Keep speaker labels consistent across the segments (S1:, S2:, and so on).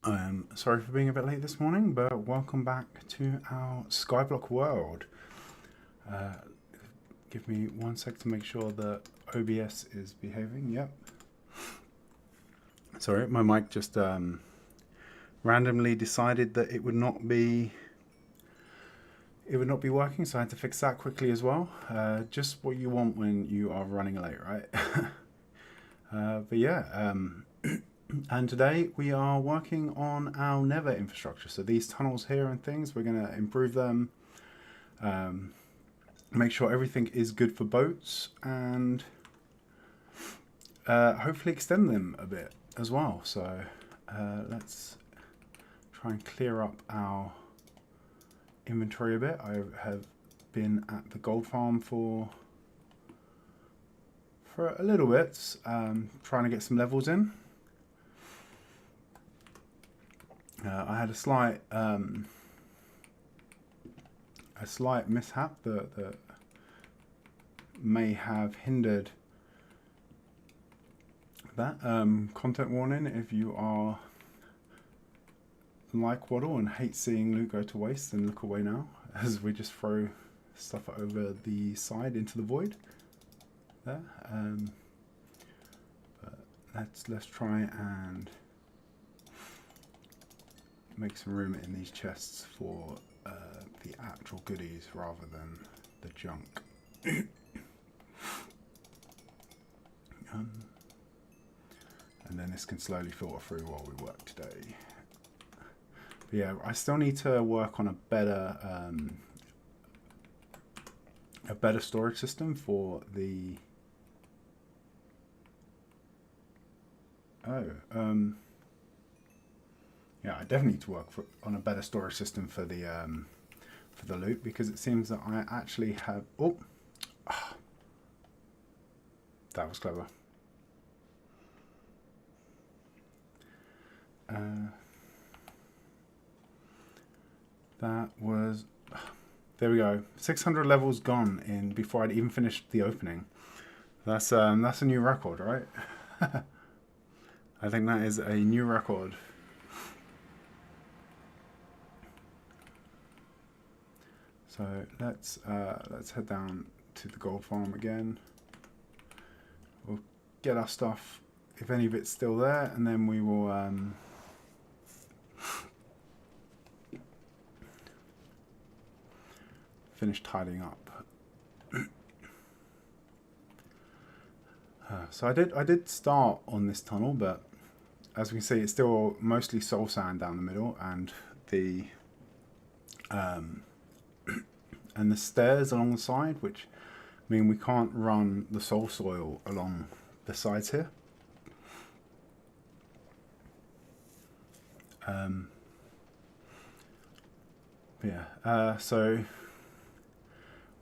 S1: Sorry for being a bit late this morning, but welcome back to our Skyblock world. Uh, Give me 1 sec to make sure that OBS is behaving. Yep. Sorry, my mic just randomly decided that it would not be working, so I had to fix that quickly as well. Just what you want when you are running late, right? But yeah. And today we are working on our Nether infrastructure. So these tunnels here and things, we're going to improve them, make sure everything is good for boats, and hopefully extend them a bit as well. So let's try and clear up our inventory a bit. I have been at the gold farm for a little bit, trying to get some levels in. I had a slight mishap that may have hindered that. Content warning: if you are like Waddle and hate seeing loot go to waste, then look away now, as we just throw stuff over the side into the void there. But let's try and make some room in these chests for the actual goodies rather than the junk. And then this can slowly filter through while we work today. But yeah, I still need to work on a better storage system for the yeah, I definitely need to work on a better storage system for the loot, because it seems that I actually have. Oh, that was clever. That was. There we go. 600 levels gone in before I'd even finished the opening. That's a new record, right? I think that is a new record. So let's head down to the gold farm again. We'll get our stuff, if any of it's still there, and then we will finish tidying up. So I did start on this tunnel, but as we can see, it's still mostly soul sand down the middle, and the stairs along the side, which mean we can't run the soul soil along the sides here. So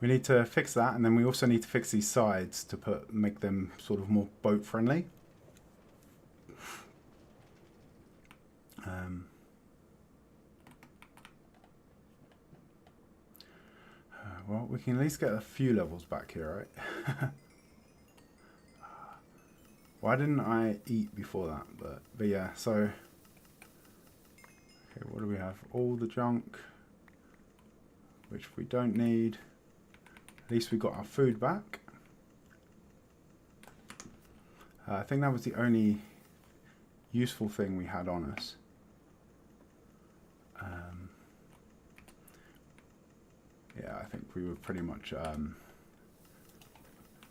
S1: we need to fix that, and then we also need to fix these sides to make them sort of more boat friendly. Well, we can at least get a few levels back here, right? Why didn't I eat before that? But yeah, so okay, what do we have? All the junk, which we don't need. At least we got our food back. I think that was the only useful thing we had on us. Yeah, I think we were pretty much.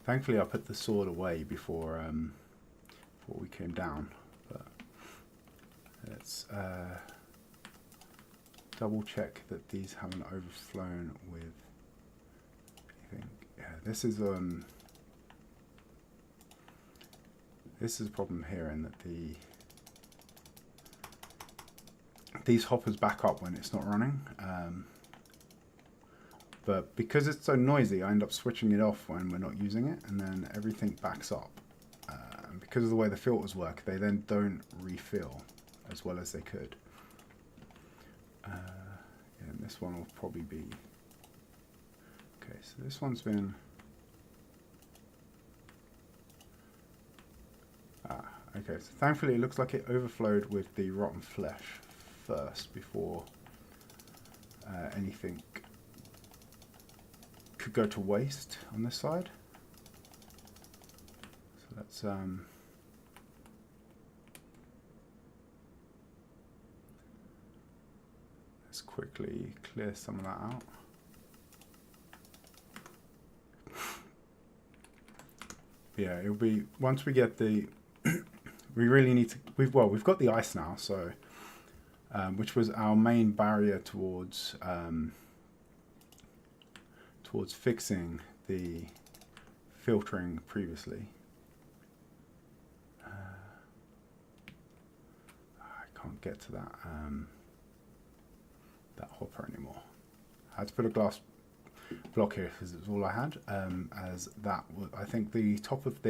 S1: Thankfully, I put the sword away before we came down. But let's double check that these haven't overflown with. Yeah, this is a problem here, in that these hoppers back up when it's not running. But because it's so noisy, I end up switching it off when we're not using it, and then everything backs up. And because of the way the filters work, they then don't refill as well as they could. And this one will probably be... Okay, so this one's been... Okay, Okay, so thankfully it looks like it overflowed with the rotten flesh first before anything could go to waste on this side. So let's quickly clear some of that out. Yeah, it'll be once we get the we really need to we've got the ice now, so which was our main barrier towards fixing the filtering previously. I can't get to that that hopper anymore. I had to put a glass block here because it's all I had, as that was, I think the top of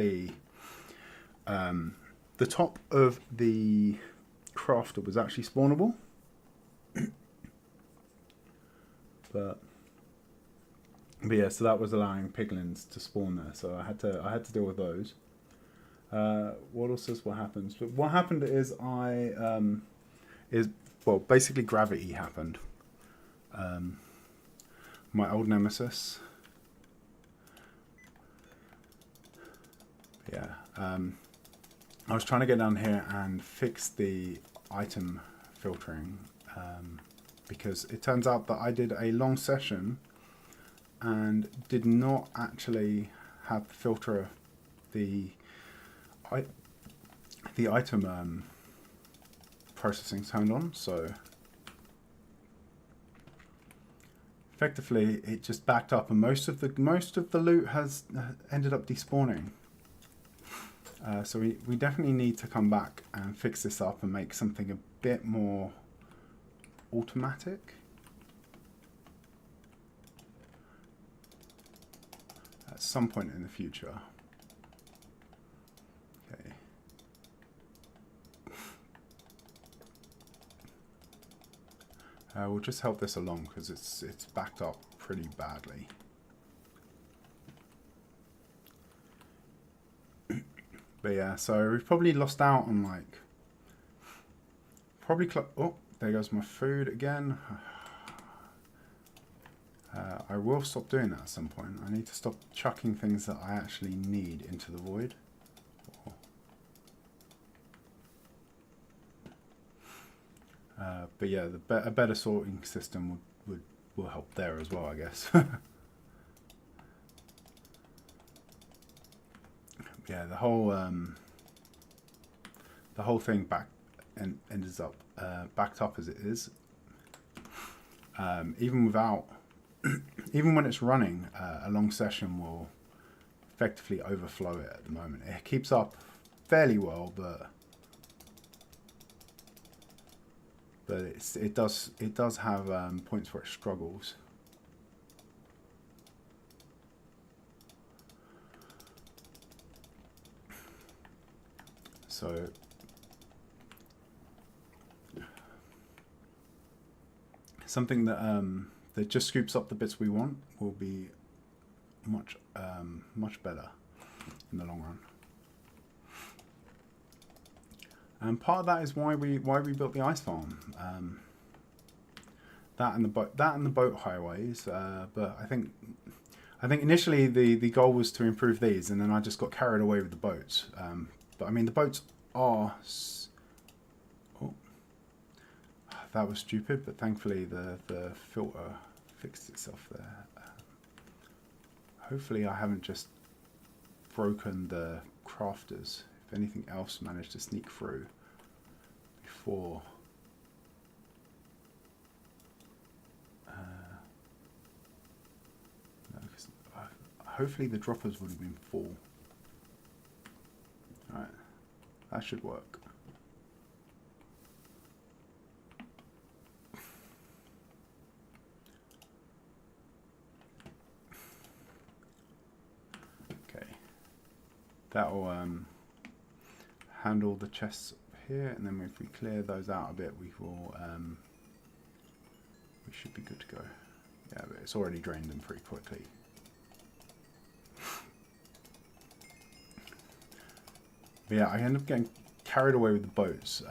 S1: the crafter was actually spawnable, but yeah, so that was allowing piglins to spawn there, so I had to deal with those. What else is what happens? But what happened is basically gravity happened. My old nemesis. Yeah. I was trying to get down here and fix the item filtering because it turns out that I did a long session and did not actually have the filter the item processing turned on, so effectively it just backed up, and most of the loot has ended up despawning. So we definitely need to come back and fix this up and make something a bit more automatic. At some point in the future. Okay. We'll just help this along because it's backed up pretty badly. But yeah, so we've probably lost out on like oh, there goes my food again. I will stop doing that at some point. I need to stop chucking things that I actually need into the void. But yeah, a better sorting system will help there as well, I guess. Yeah, the whole thing ends up backed up as it is. Even without, even when it's running, a long session will effectively overflow it at the moment. It keeps up fairly well, but it does have points where it struggles. So something that just scoops up the bits we want will be much better in the long run. And part of that is why we built the ice farm. That and the boat highways. But I think initially the goal was to improve these, and then I just got carried away with the boats. But I mean, the boats are... Oh, that was stupid, but thankfully the filter fixed itself there. Hopefully I haven't just broken the crafters. If anything else managed to sneak through before... No, hopefully the droppers would have been full. Alright, that should work. Okay, that will handle the chests up here, and then if we clear those out a bit, we should be good to go. Yeah, but it's already drained them pretty quickly. But yeah, I end up getting carried away with the boats.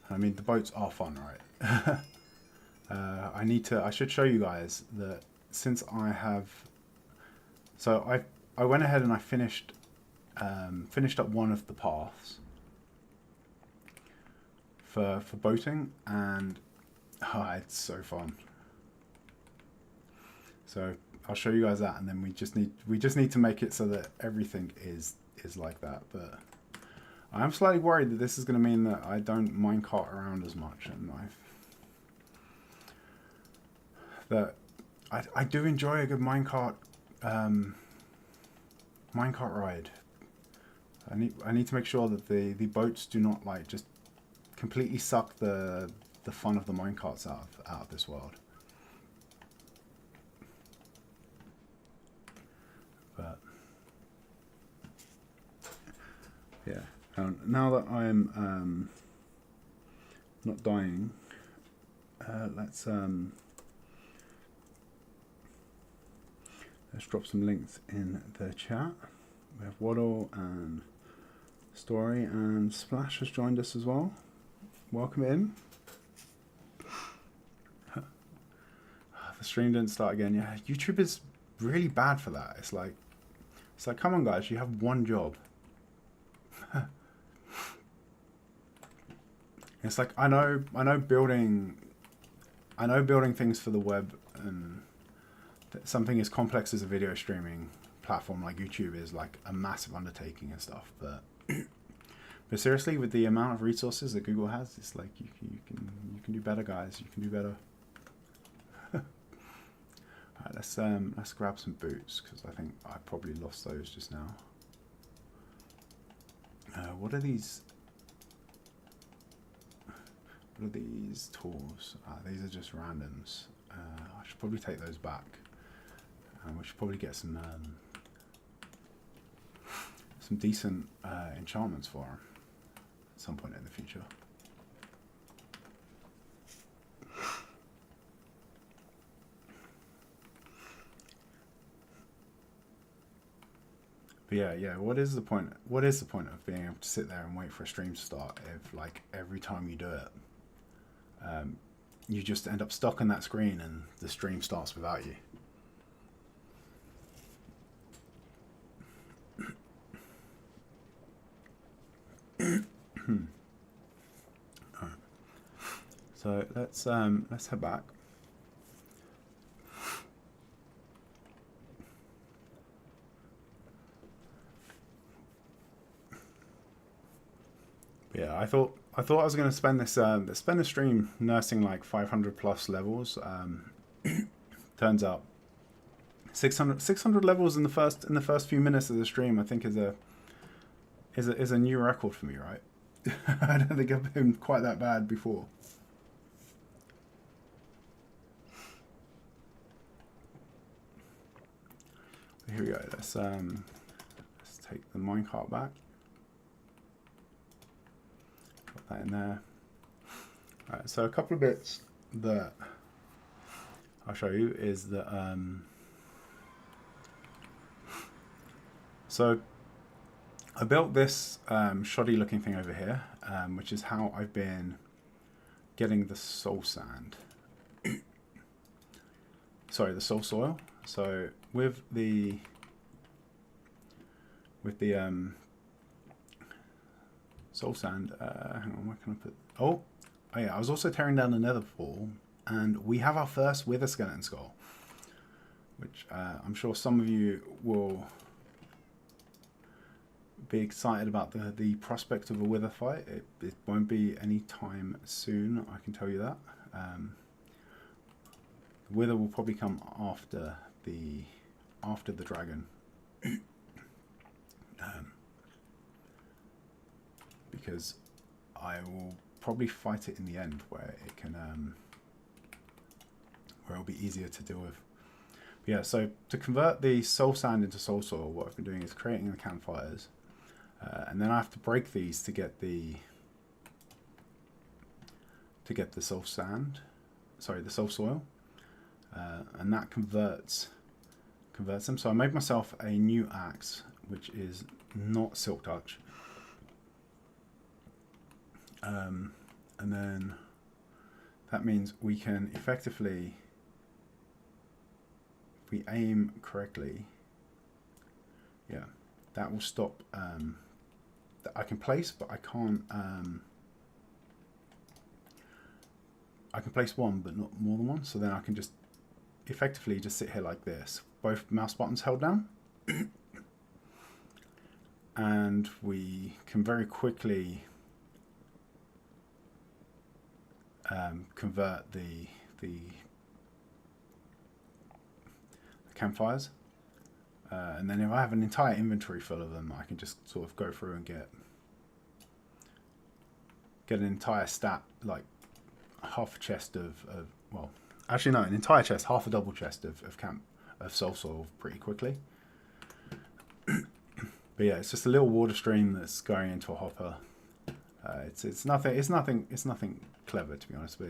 S1: I mean, the boats are fun, right? I should show you guys that since I have, so I went ahead and I finished up one of the paths for boating, and it's so fun. So I'll show you guys that, and then we just need to make it so that everything is like that. But I am slightly worried that this is going to mean that I don't minecart around as much, and I do enjoy a good minecart ride. I need to make sure that the boats do not like just completely suck the fun of the minecarts out of this world. But yeah, now that I'm not dying, let's drop some links in the chat. We have Waddle and Story, and Splash has joined us as well. Welcome in. The stream didn't start again. Yeah, YouTube is really bad for that. It's like, come on guys, you have one job. It's like, I know building things for the web, and something as complex as a video streaming platform like YouTube is like a massive undertaking and stuff, but seriously, with the amount of resources that Google has, it's like you can do better, guys. You can do better. Alright, let's grab some boots, because I think I probably lost those just now. What are these? What are these tools? These are just randoms. I should probably take those back. We should probably get some decent enchantments for them at some point in the future. But yeah. What is the point? What is the point of being able to sit there and wait for a stream to start if, like, every time you do it, you just end up stuck on that screen and the stream starts without you? Alright. So let's head back. Yeah, I thought I was going to spend this spend a stream nursing like 500 plus levels. Turns out 600 levels in the first few minutes of the stream, I think, is a new record for me, right? I don't think I've been quite that bad before. Here we go. Let's take the minecart back. Put that in there. Alright, so a couple of bits that I'll show you is that so I built this shoddy looking thing over here, which is how I've been getting the soul sand. Sorry, the soul soil. So with the soul sand, hang on, where can I put? Oh yeah, I was also tearing down the Nether portal, and we have our first wither skeleton skull, which I'm sure some of you will be excited about the prospect of a wither fight. It won't be any time soon, I can tell you that. The wither will probably come after the dragon, because I will probably fight it in the end, where it can where it'll be easier to deal with. But yeah, so to convert the soul sand into soul soil, what I've been doing is creating the campfires. And then I have to break these to get the soul sand, sorry, the soul soil, and that converts them. So I made myself a new axe, which is not silk touch. And then that means we can effectively, if we aim correctly, yeah, that will stop. That I can place, but I can't. I can place one, but not more than one. So then I can just effectively just sit here like this, both mouse buttons held down, and we can very quickly convert the campfires. And then if I have an entire inventory full of them, I can just sort of go through and get an entire stack, like half a chest of well, actually no, an entire chest, half a double chest of soul soil pretty quickly. But yeah, it's just a little water stream that's going into a hopper. It's nothing clever, to be honest, but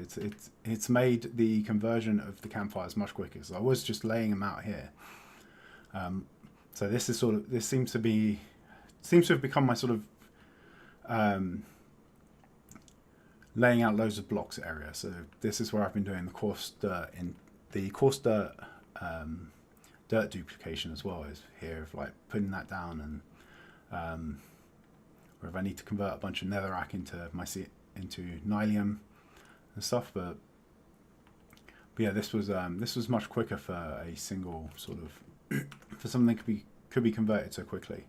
S1: it's made the conversion of the campfires much quicker. So I was just laying them out here. So this seems to have become my sort of laying out loads of blocks area. So this is where I've been doing the coarse dirt dirt duplication as well, is here of like putting that down, and or if I need to convert a bunch of netherrack into nylium and stuff. But yeah, this was much quicker for a single sort of for something that could be converted so quickly.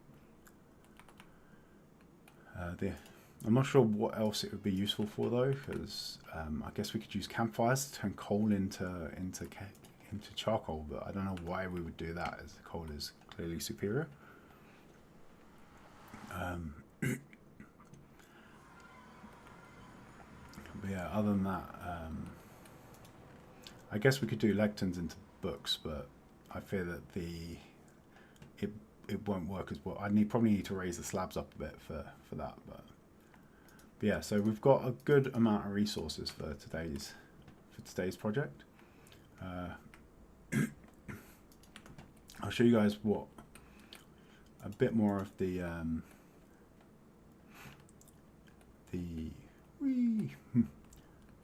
S1: I'm not sure what else it would be useful for though, because I guess we could use campfires to turn coal into charcoal, but I don't know why we would do that, as the coal is clearly superior. But yeah, other than that, I guess we could do lectins into books, but I fear that it won't work as well. Probably need to raise the slabs up a bit for that, but yeah. So we've got a good amount of resources for today's project. I'll show you guys a bit more of the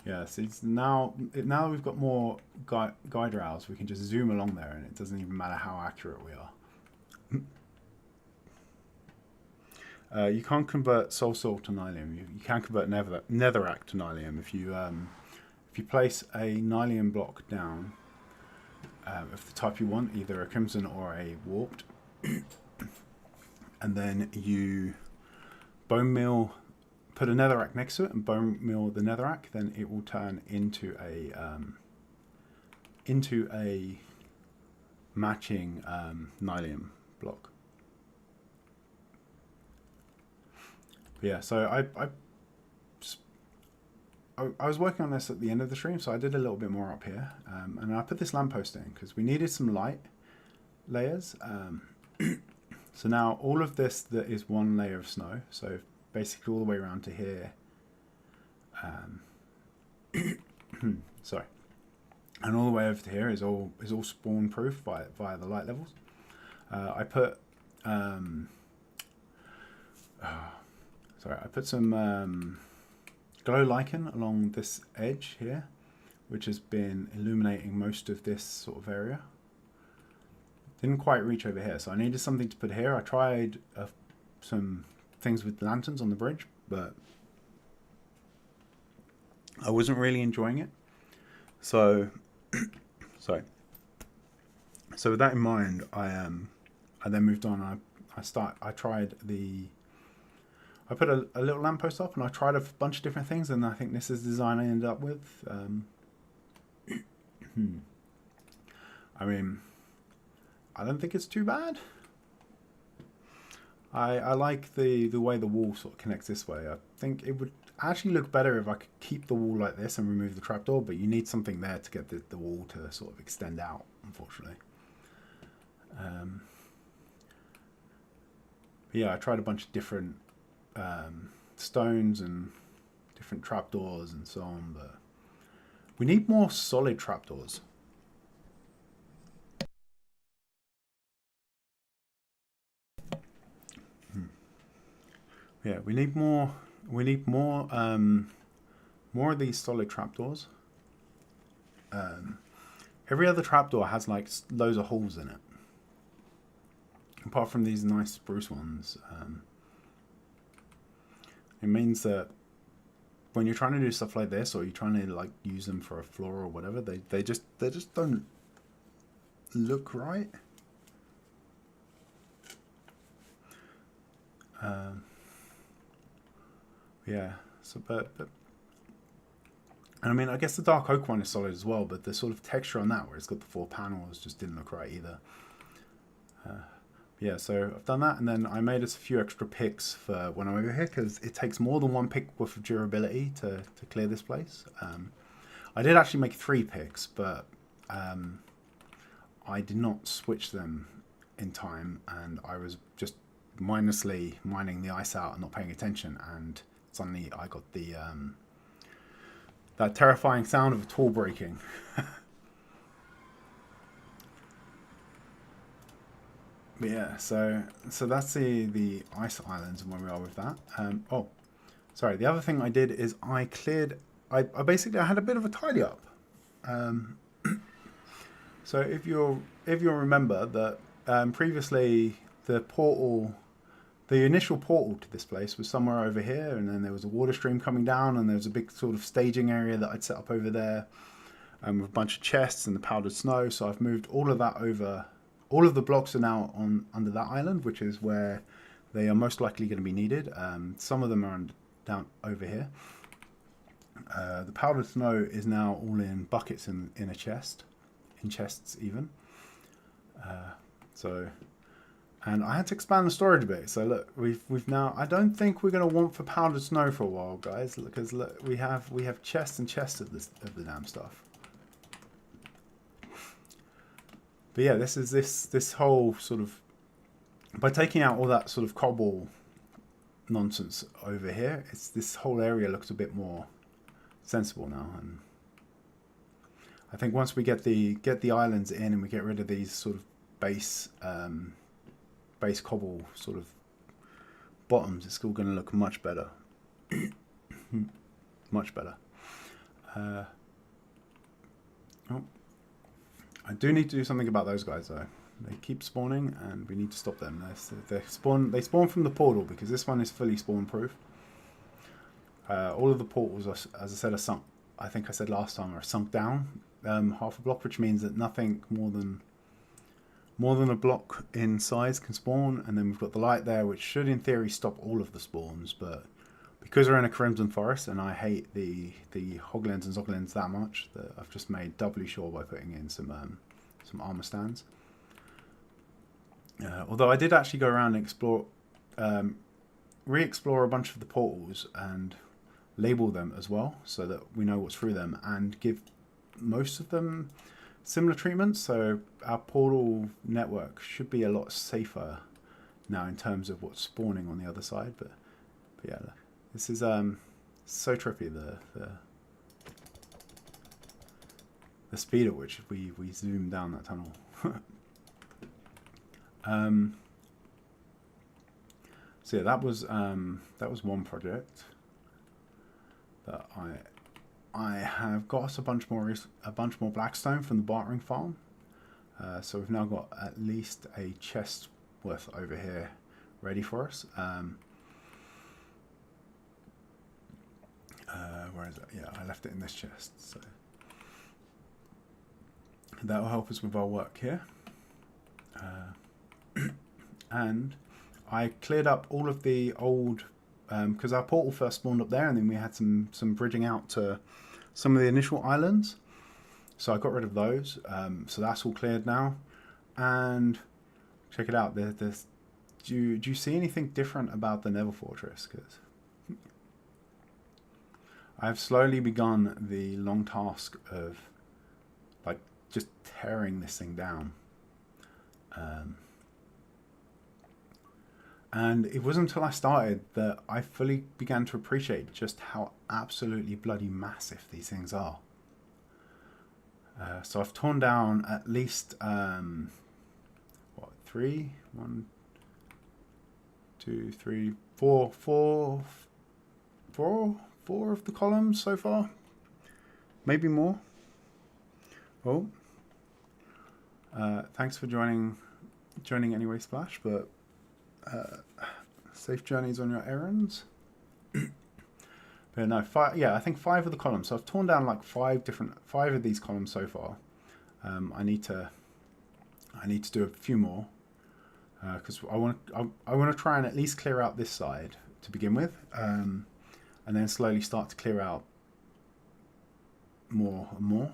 S1: yeah. So it's now we've got more guide rails, we can just zoom along there, and it doesn't even matter how accurate we are. You can't convert soul soil to nylium. You can convert netherrack to nylium if you place a nylium block down of the type you want, either a crimson or a warped, and then you bone meal, put a netherrack next to it, and bone meal the netherrack, then it will turn into a matching nylium block. Yeah, so I was working on this at the end of the stream, so I did a little bit more up here, and I put this lamppost in because we needed some light layers. So now all of this that is one layer of snow, so basically all the way around to here. Sorry, and all the way over to here is all spawn proof via the light levels. I put some glow lichen along this edge here, which has been illuminating most of this sort of area. Didn't quite reach over here, so I needed something to put here. I tried some things with lanterns on the bridge, but I wasn't really enjoying it. So sorry. So with that in mind, I then moved on. I put a little lamppost up, and I tried a bunch of different things, and I think this is the design I ended up with. I mean, I don't think it's too bad. I like the way the wall sort of connects this way. I think it would actually look better if I could keep the wall like this and remove the trapdoor, but you need something there to get the wall to sort of extend out, unfortunately. But yeah, I tried a bunch of different stones and different trapdoors and so on, but we need more solid trapdoors. Yeah, we need more. We need more of these solid trapdoors. Every other trapdoor has like loads of holes in it, apart from these nice spruce ones. It means that when you're trying to do stuff like this, or you're trying to like use them for a floor or whatever, they just don't look right. Yeah. So, but and I mean, I guess the dark oak one is solid as well, but the sort of texture on that, where it's got the 4 panels, just didn't look right either. Yeah, so I've done that, and then I made us a few extra picks for when I'm over here, because it takes more than 1 pick worth of durability to clear this place. I did actually make 3 picks, but I did not switch them in time, and I was just mindlessly mining the ice out and not paying attention, and suddenly I got the that terrifying sound of a tool breaking. But yeah, so that's the ice islands and where we are with that. Oh, sorry. The other thing I did is I cleared. I basically I had a bit of a tidy up. So if you'll remember that previously the portal, the initial portal to this place was somewhere over here, and then there was a water stream coming down, and there was a big sort of staging area that I'd set up over there, with a bunch of chests and the powdered snow. So I've moved all of that over. All of the blocks are now on under that island, which is where they are most likely going to be needed. Some of them are down over here. The powdered snow is now all in buckets in a chest, in chests even. And I had to expand the storage a bit. So look, we've now. I don't think we're going to want for powdered snow for a while, guys, because look, we have chests and chests of the damn stuff. But yeah, this is this whole sort of, by taking out all that sort of cobble nonsense over here, it's this whole area looks a bit more sensible now. And I think once we get the islands in and we get rid of these sort of base cobble sort of bottoms, it's all going to look much better. Much better. Oh. I do need to do something about those guys though. They keep spawning, and we need to stop them. They spawn from the portal, because this one is fully spawn proof. All of the portals, as I said, are sunk. I think I said last time, are sunk down half a block, which means that nothing more than a block in size can spawn. And then we've got the light there, which should in theory stop all of the spawns, but because we're in a crimson forest, and I hate the hoglins and zoglins that much, that I've just made doubly sure by putting in some armor stands. Although I did actually go around and explore, re-explore a bunch of the portals and label them as well, so that we know what's through them, and give most of them similar treatments. So our portal network should be a lot safer now in terms of what's spawning on the other side. But yeah. This is so trippy, the speed at which we zoom down that tunnel. So yeah, that was one project that I have got us a bunch more blackstone from the bartering farm. So we've now got at least a chest worth over here ready for us. Where is it? Yeah, I left it in this chest, so that will help us with our work here. And I cleared up all of the old, because our portal first spawned up there, and then we had some bridging out to some of the initial islands. So I got rid of those. So that's all cleared now. And check it out. Do you see anything different about the Nether Fortress? Because I've slowly begun the long task of like just tearing this thing down. And it wasn't until I started that I fully began to appreciate just how absolutely bloody massive these things are. So I've torn down at least 3 four of the columns so far, maybe more. Oh, thanks for joining anyway, Splash. But safe journeys on your errands. But no, yeah, I think 5 of the columns. So I've torn down like 5 of these columns so far. I need to do a few more because I want to try and at least clear out this side to begin with, and then slowly start to clear out more and more.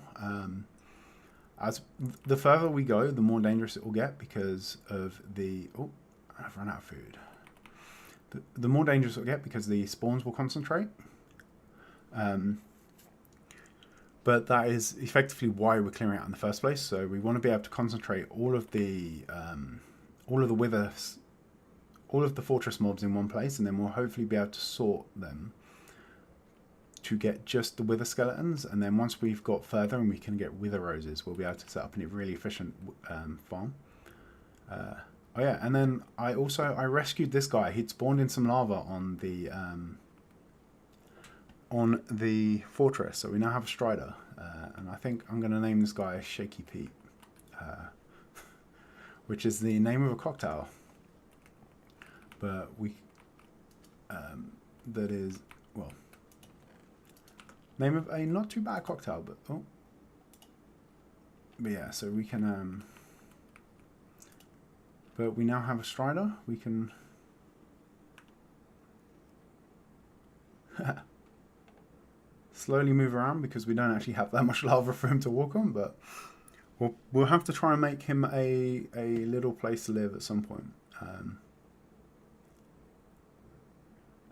S1: As the further we go, the more dangerous it will get because of the... Oh, I've run out of food. The more dangerous it will get because the spawns will concentrate. But that is effectively why we're clearing out in the first place. So we want to be able to concentrate all of the withers, all of the fortress mobs in one place, and then we'll hopefully be able to sort them to get just the wither skeletons. And then once we've got further and we can get wither roses, we'll be able to set up a really efficient farm. Oh yeah, and then I rescued this guy. He'd spawned in some lava on the fortress, so we now have a strider, and I think I'm going to name this guy Shaky Pete, which is the name of a cocktail, but that is, well, name of a not too bad cocktail, but yeah, so we can but we now have a strider. We can slowly move around because we don't actually have that much lava for him to walk on, but we'll have to try and make him a little place to live at some point,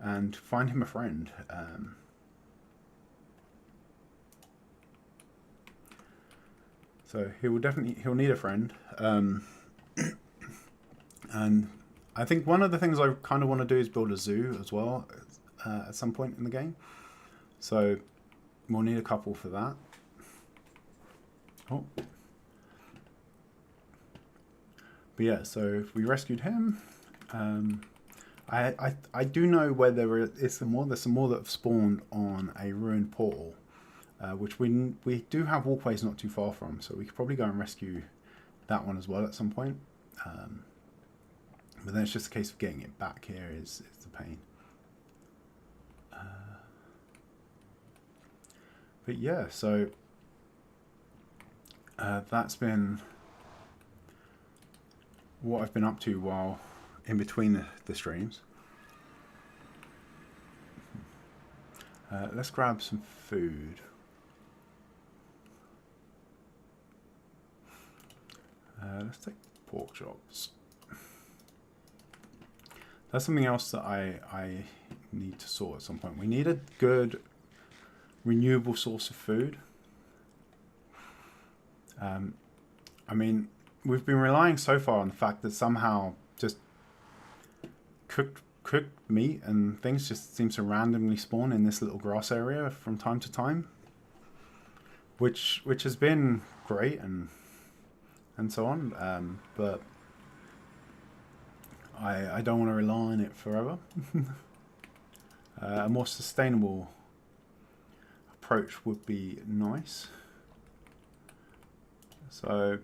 S1: and find him a friend. So he'll need a friend, and I think one of the things I kind of want to do is build a zoo as well at some point in the game. So we'll need a couple for that. Oh. But yeah, so if we rescued him, I do know where there is some more. There's some more that have spawned on a ruined portal, which we do have walkways not too far from, so we could probably go and rescue that one as well at some point. But then it's just a case of getting it back here is the pain. But yeah, so that's been what I've been up to while in between the streams. Let's grab some food. Let's take pork chops. That's something else that I need to sort at some point. We need a good renewable source of food. I mean, we've been relying so far on the fact that somehow just cooked meat and things just seems to randomly spawn in this little grass area from time to time, which has been great and so on, but I don't want to rely on it forever. A more sustainable approach would be nice. So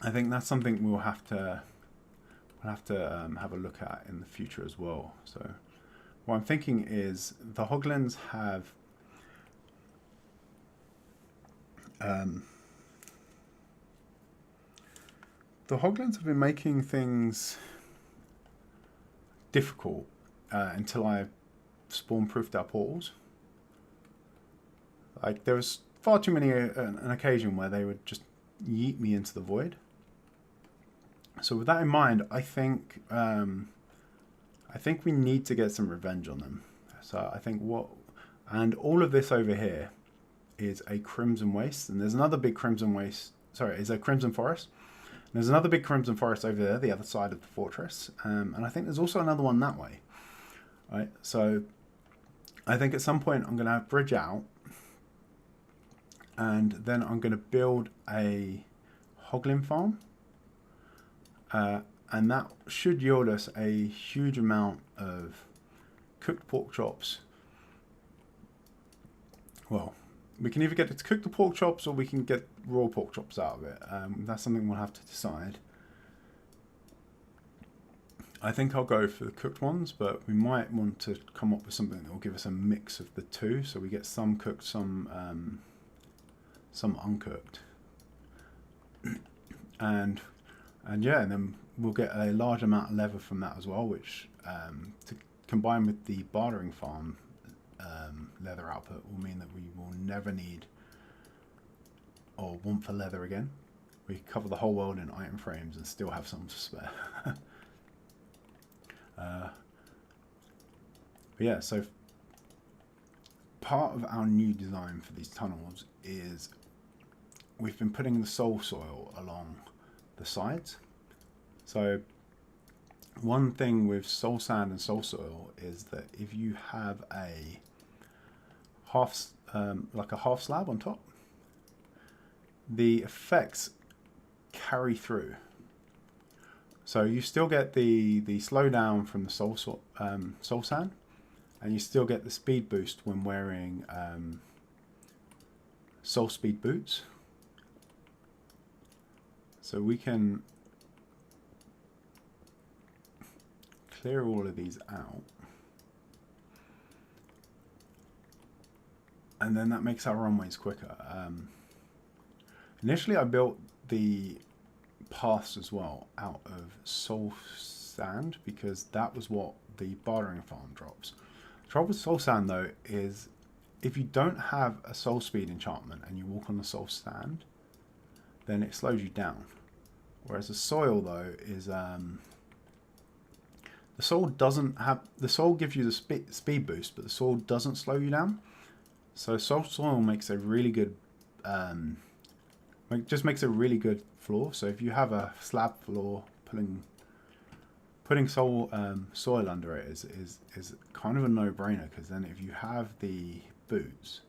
S1: I think that's something we'll have to have a look at in the future as well. So what I'm thinking is the hoglins have been making things difficult until I spawn-proofed our portals. Like, there was far too many an occasion where they would just yeet me into the void. So with that in mind, I think we need to get some revenge on them. So I think and all of this over here is a crimson waste, and there's another big crimson waste. Sorry, is a crimson forest. And there's another big crimson forest over there, the other side of the fortress, and I think there's also another one that way. Right, so I think at some point I'm going to bridge out, and then I'm going to build a hoglin farm, and that should yield us a huge amount of cooked pork chops. Well, we can either get it to cook the pork chops or we can get raw pork chops out of it. That's something we'll have to decide. I think I'll go for the cooked ones, but we might want to come up with something that will give us a mix of the two, so we get some cooked, some uncooked, and yeah, and then we'll get a large amount of leather from that as well, which to combine with the bartering farm leather output will mean that we will never need or want for leather again. We cover the whole world in item frames and still have some to spare. But yeah, so part of our new design for these tunnels is we've been putting the soul soil along the sides. So one thing with soul sand and soul soil is that if you have a half slab on top, the effects carry through. So you still get the slowdown from the soul sand, and you still get the speed boost when wearing soul speed boots. So we can clear all of these out, and then that makes our runways quicker. Initially I built the paths as well out of soul sand because that was what the bartering farm drops. The trouble with soul sand though is if you don't have a soul speed enchantment and you walk on the soul sand, then it slows you down. Whereas the soil though is the soil gives you the speed boost, but the soil doesn't slow you down. So soil makes a really good just makes a really good floor. So if you have a slab floor, putting soil under it is kind of a no-brainer, because then if you have the boots,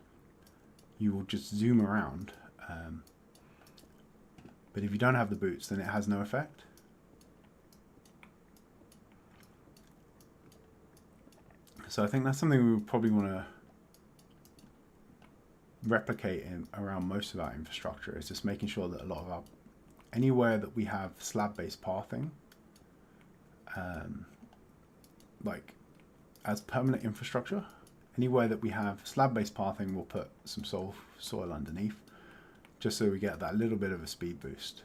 S1: you will just zoom around. But if you don't have the boots, then it has no effect. So I think that's something we would probably want to replicate around most of our infrastructure, is just making sure that a lot of our, anywhere that we have slab-based pathing, like as permanent infrastructure, anywhere that we have slab-based pathing, we'll put some soil underneath, just so we get that little bit of a speed boost.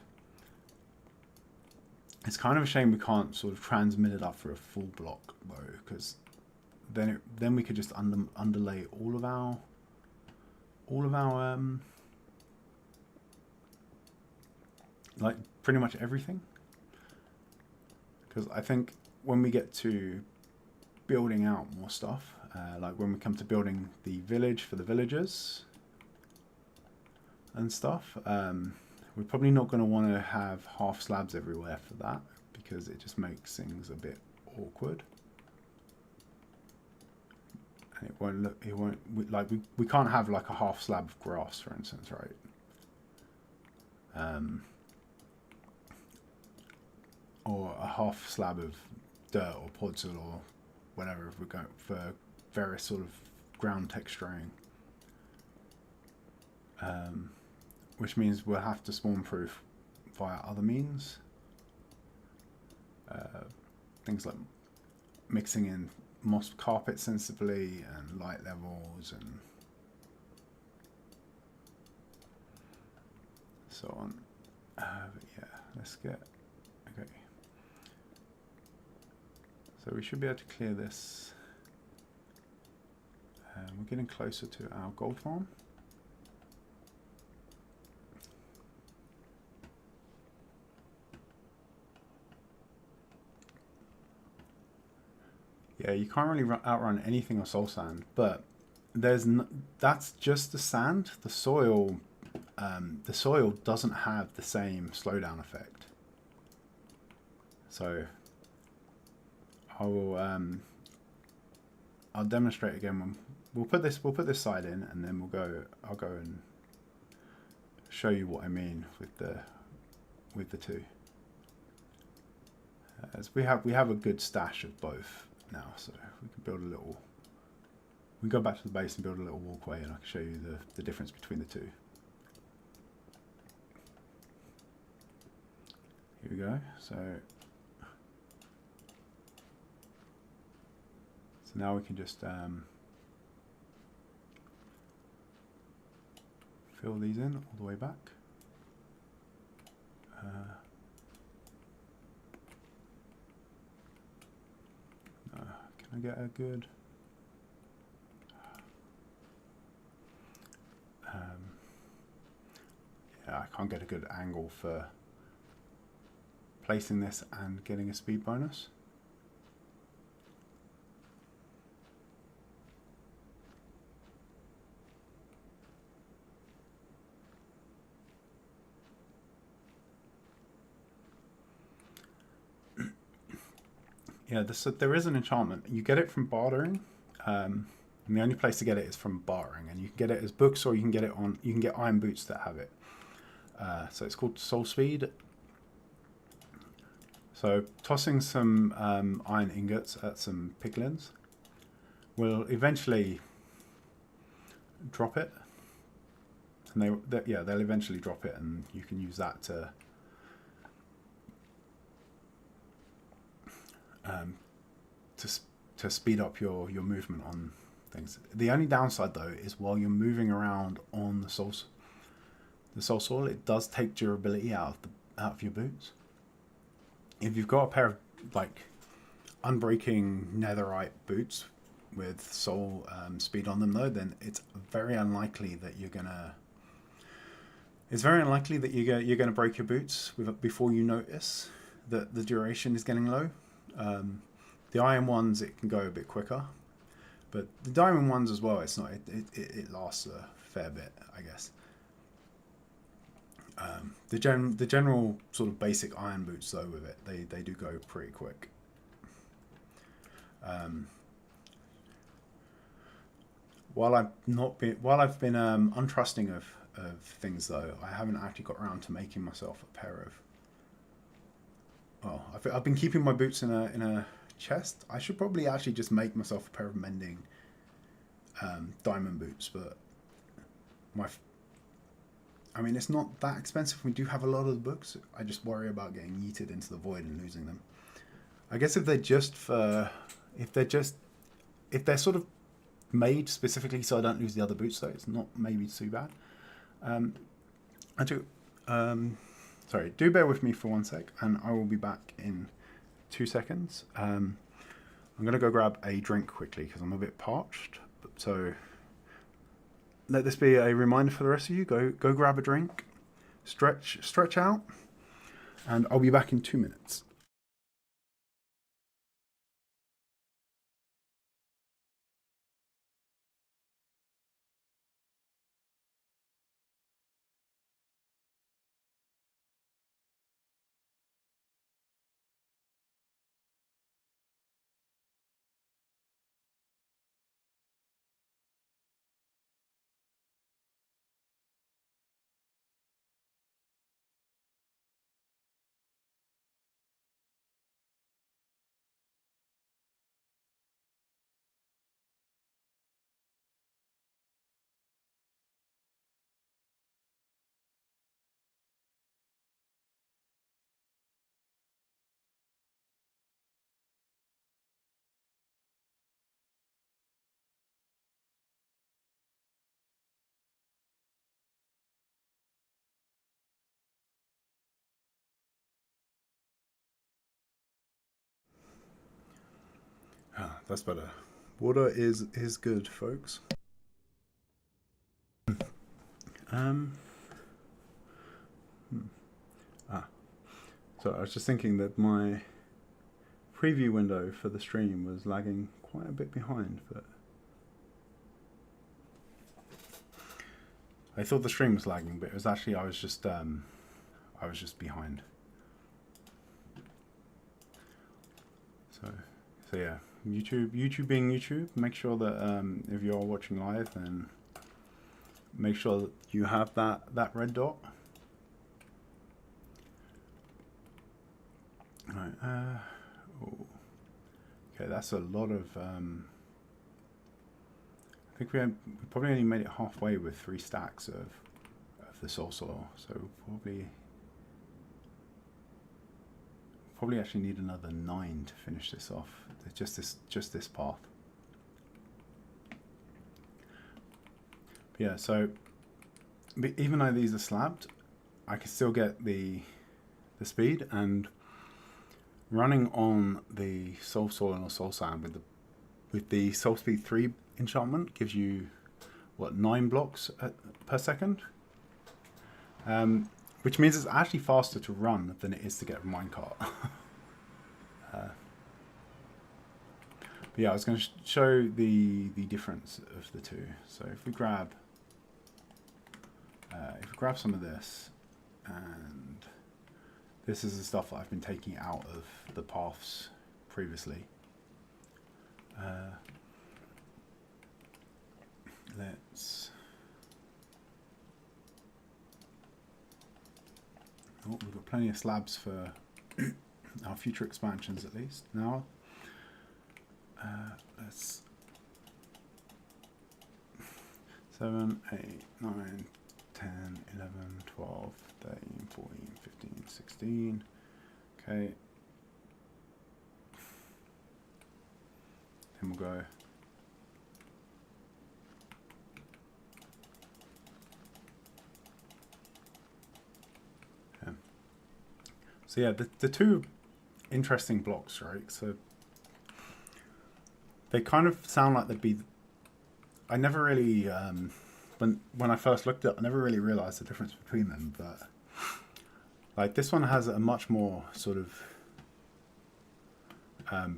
S1: It's kind of a shame we can't sort of transmit it up for a full block though, because then we could just underlay all of our like pretty much everything. Because I think when we get to building out more stuff, like when we come to building the village for the villagers and stuff, we're probably not going to want to have half slabs everywhere for that, because it just makes things a bit awkward. And we can't have like a half slab of grass, for instance, right? Or a half slab of dirt or podzol or whatever, if we're going for various sort of ground texturing. Which means we'll have to spawn proof via other means. Things like mixing in moss carpet sensibly and light levels and so on. But yeah, let's get, okay. So we should be able to clear this. We're getting closer to our gold farm. Yeah, you can't really outrun anything on soul sand, but that's just the sand. The soil doesn't have the same slowdown effect. So I'll demonstrate again when we'll put this side in, and then I'll go and show you what I mean with the two. As we have a good stash of both now, so we can build a little. We can go back to the base and build a little walkway, and I can show you the difference between the two. Here we go. So now we can just fill these in all the way back. Can I get a good... yeah, I can't get a good angle for placing this and getting a speed bonus. Yeah, there is an enchantment. You get it from bartering, and the only place to get it is from bartering. And you can get it as books, or you can get it on. You can get iron boots that have it. So it's called Soul Speed. So tossing some iron ingots at some piglins will eventually drop it, and they'll eventually drop it, and you can use that to speed up your movement on things. The only downside though is while you're moving around on the soul soil, it does take durability out of your boots. If you've got a pair of like unbreaking netherite boots with soul speed on them though, then it's very unlikely that you're gonna break your boots before you notice that the duration is getting low. The iron ones, it can go a bit quicker, but the diamond ones as well, it's not. It lasts a fair bit, I guess. The general sort of basic iron boots though, with it, they do go pretty quick. While I've been untrusting of things though, I haven't actually got around to making myself a pair of. Well, I've been keeping my boots in a chest. I should probably actually just make myself a pair of mending diamond boots, but I mean, it's not that expensive. We do have a lot of the books. I just worry about getting yeeted into the void and losing them. I guess if they're sort of made specifically so I don't lose the other boots, though, it's not maybe too bad. Sorry, do bear with me for 1 sec, and I will be back in 2 seconds. I'm going to go grab a drink quickly because I'm a bit parched. So let this be a reminder for the rest of you. Go grab a drink, stretch out, and I'll be back in 2 minutes. That's better. Water is good, folks. So I was just thinking that my preview window for the stream was lagging quite a bit behind, but I thought the stream was lagging, but it was actually I was just behind. So yeah, YouTube being YouTube, make sure that if you are watching live, then make sure that you have that red dot. Right. Oh. Okay, that's a lot of. I think we probably only made it halfway with 3 stacks of the soil. So probably actually need another 9 to finish this off. Just this path. But yeah. So even though these are slabbed, I can still get the speed, and running on the soul soil or soul sand with the soul speed 3 enchantment gives you what, 9 blocks per second, which means it's actually faster to run than it is to get a minecart. But yeah, I was going to show the difference of the two. So if we grab some of this, and this is the stuff that I've been taking out of the paths previously. We've got plenty of slabs for our future expansions at least. Now, let's 7, 8, 9, 10, 11, 12, 13, 14, 15, 16. Okay. Then we'll go. So yeah, the two interesting blocks, right? So they kind of sound like they'd be. I never really, when I first looked at it, I never really realized the difference between them. But like this one has a much more sort of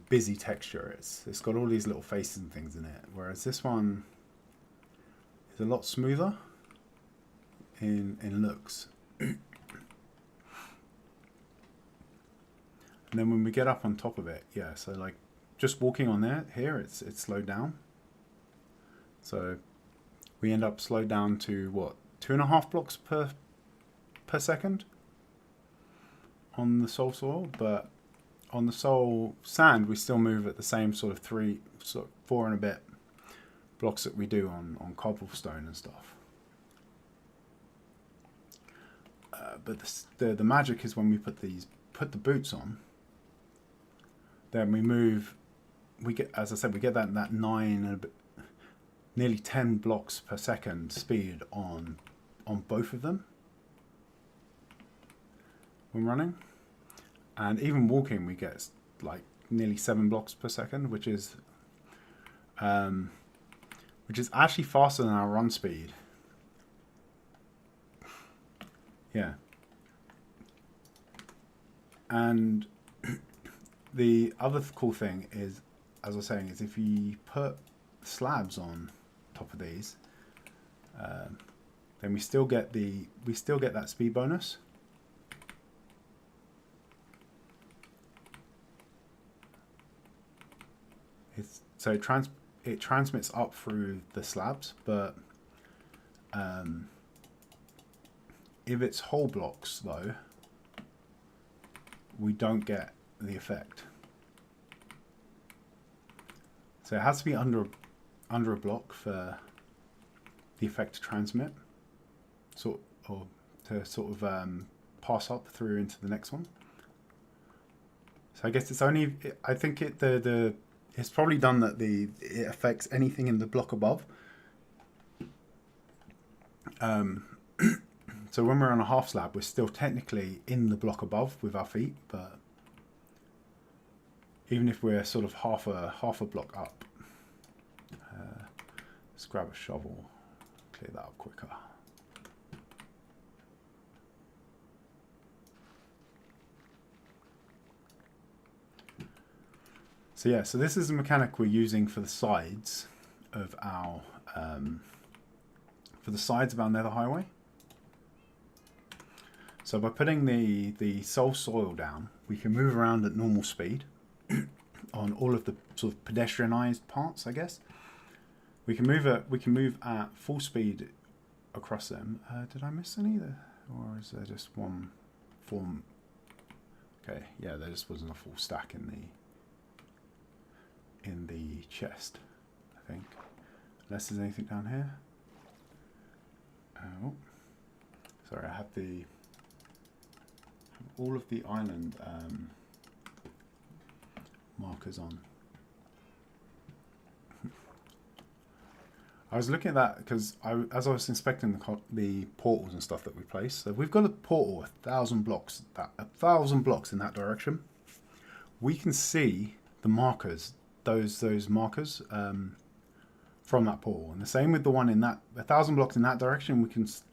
S1: busy texture. It's got all these little faces and things in it, whereas this one is a lot smoother in looks. And then when we get up on top of it, yeah, so like just walking on here, it's slowed down. So we end up slowed down to what, 2.5 blocks per second on the soul soil, but on the soul sand we still move at the same sort of 4 and a bit blocks that we do on cobblestone and stuff. But the magic is when we put the boots on. Then we get, as I said, we get that 9 and a bit, nearly 10 blocks per second speed on both of them when running, and even walking we get like nearly 7 blocks per second, which is actually faster than our run speed. Yeah, and the other cool thing is, as I was saying, is if you put slabs on top of these, then we still get that speed bonus. So it transmits up through the slabs, but if it's whole blocks though, we don't get the effect. So it has to be under a block for the effect to transmit, or to sort of pass up through into the next one. So I guess it's only, I think it's probably done that it affects anything in the block above. So when we're on a half slab, we're still technically in the block above with our feet, but even if we're sort of half a block up, let's grab a shovel, clear that up quicker. So yeah, so this is the mechanic we're using for the sides of our Nether highway. So by putting the soul soil down, we can move around at normal speed on all of the sort of pedestrianized parts, I guess. We can move at full speed across them. Did I miss any there, or is there just one form? Okay, yeah, there just wasn't a full stack in the chest, I think. Unless there's anything down here. Oh, sorry, I have all of the island markers on. I was looking at that because as I was inspecting the portals and stuff that we placed, so we've got a portal 1,000 blocks, 1,000 blocks in that direction. We can see the markers, those markers from that portal, and the same with the one in that 1,000 blocks in that direction.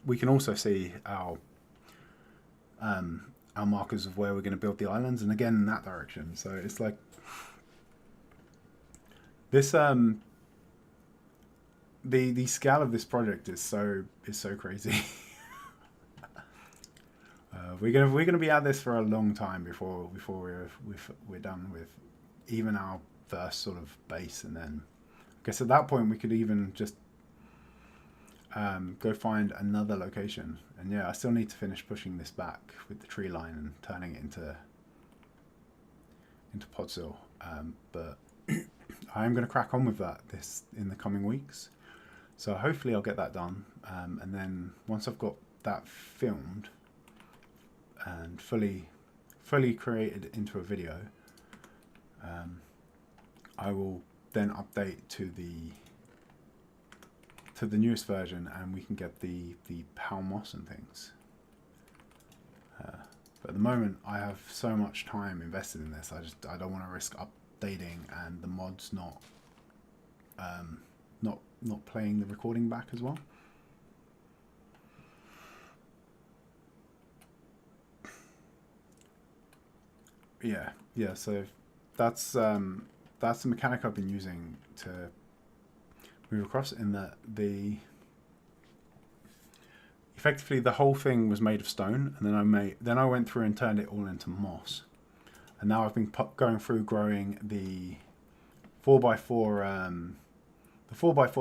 S1: We can also see our markers of where we're going to build the islands, and again in that direction. So it's like this. The scale of this project is so crazy. We're gonna be at this for a long time before we're done with even our first sort of base, and then I guess at that point we could even just go find another location. And yeah, I still need to finish pushing this back with the tree line and turning it into Podzol. But I'm going to crack on with that in the coming weeks. So hopefully I'll get that done, and then once I've got that filmed and fully created into a video, I will then update to the newest version, and we can get the PAL moss and things. But at the moment I have so much time invested in this, I don't want to risk updating and the mods not playing the recording back as well. Yeah, so that's the mechanic I've been using to move across, in that effectively the whole thing was made of stone, and then I went through and turned it all into moss, and now I've been going through growing the 4x4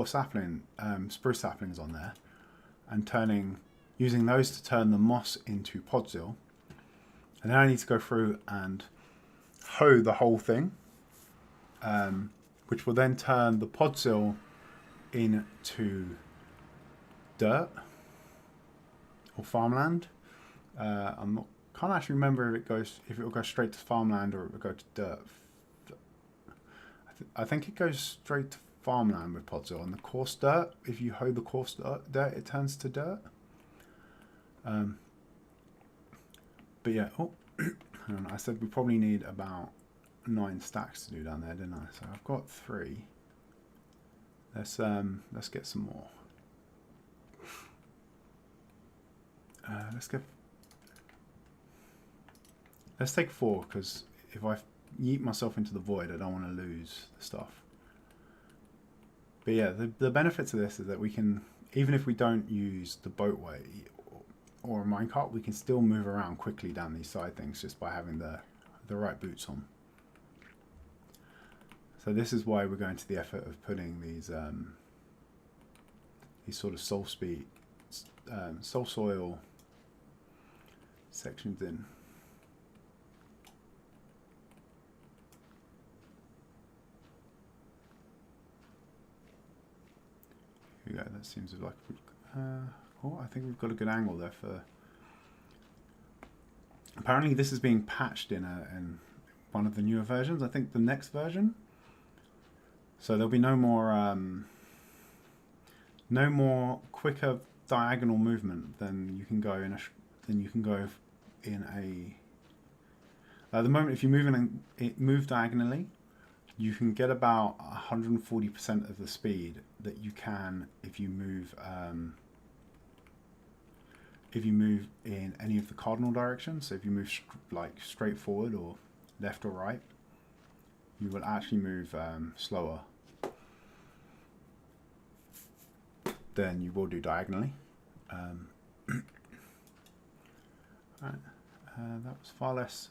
S1: sapling, spruce saplings on there, and using those to turn the moss into Podzol. And then I need to go through and hoe the whole thing, which will then turn the Podzol into dirt or farmland. Can't actually remember if it will go straight to farmland or it will go to dirt. I think it goes straight to farmland with Podzol, and the coarse dirt, if you hoe the coarse dirt, it turns to dirt. But yeah, I said we probably need about 9 stacks to do down there, didn't I? So I've got 3. Let's get some more. Let's take 4, because if I yeet myself into the void, I don't want to lose the stuff. But yeah, the benefit to this is that we can, even if we don't use the boatway or a minecart, we can still move around quickly down these side things just by having the right boots on. So this is why we're going to the effort of putting these sort of soul soil sections in. Here we go. That seems like I think we've got a good angle there for. Apparently, this is being patched in one of the newer versions. I think the next version. So there'll be no more quicker diagonal movement than you can go in a. At the moment, if you move diagonally, you can get about 140% of the speed that you can if you move in any of the cardinal directions. So if you move straight forward or left or right, you will actually move slower than you will do diagonally. Right. That was far less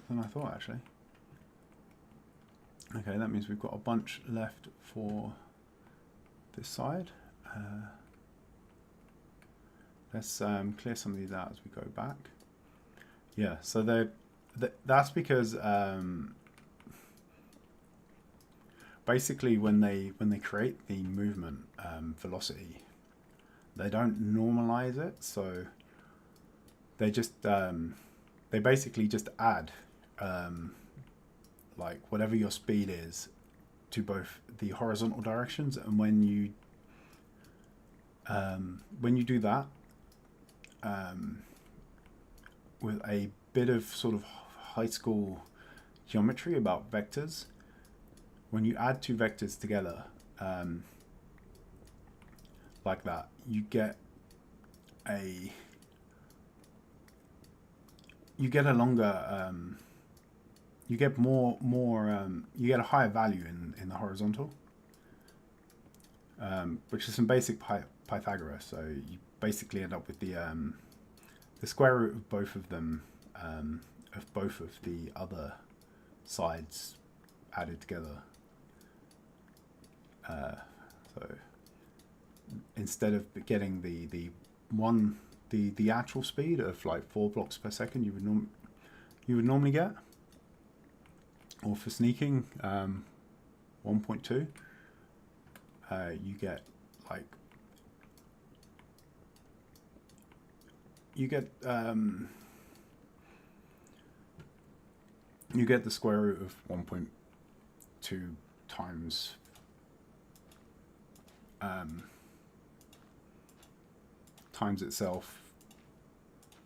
S1: than I thought, actually. Okay, that means we've got a bunch left for this side. Let's clear some of these out as we go back. Yeah, so that's because basically when they create the movement velocity, they don't normalize it, so they just they basically just add like whatever your speed is to both the horizontal directions, and when you do that with a bit of sort of high school geometry about vectors, when you add two vectors together like that, you get a longer you get more you get a higher value in the horizontal, which is some basic Pythagoras. So you basically end up with the square root of both of them, of both of the other sides added together. So instead of getting the actual speed of like 4 blocks per second you would normally get, or for sneaking 1.2, you get like you get the square root of 1.2 times times itself,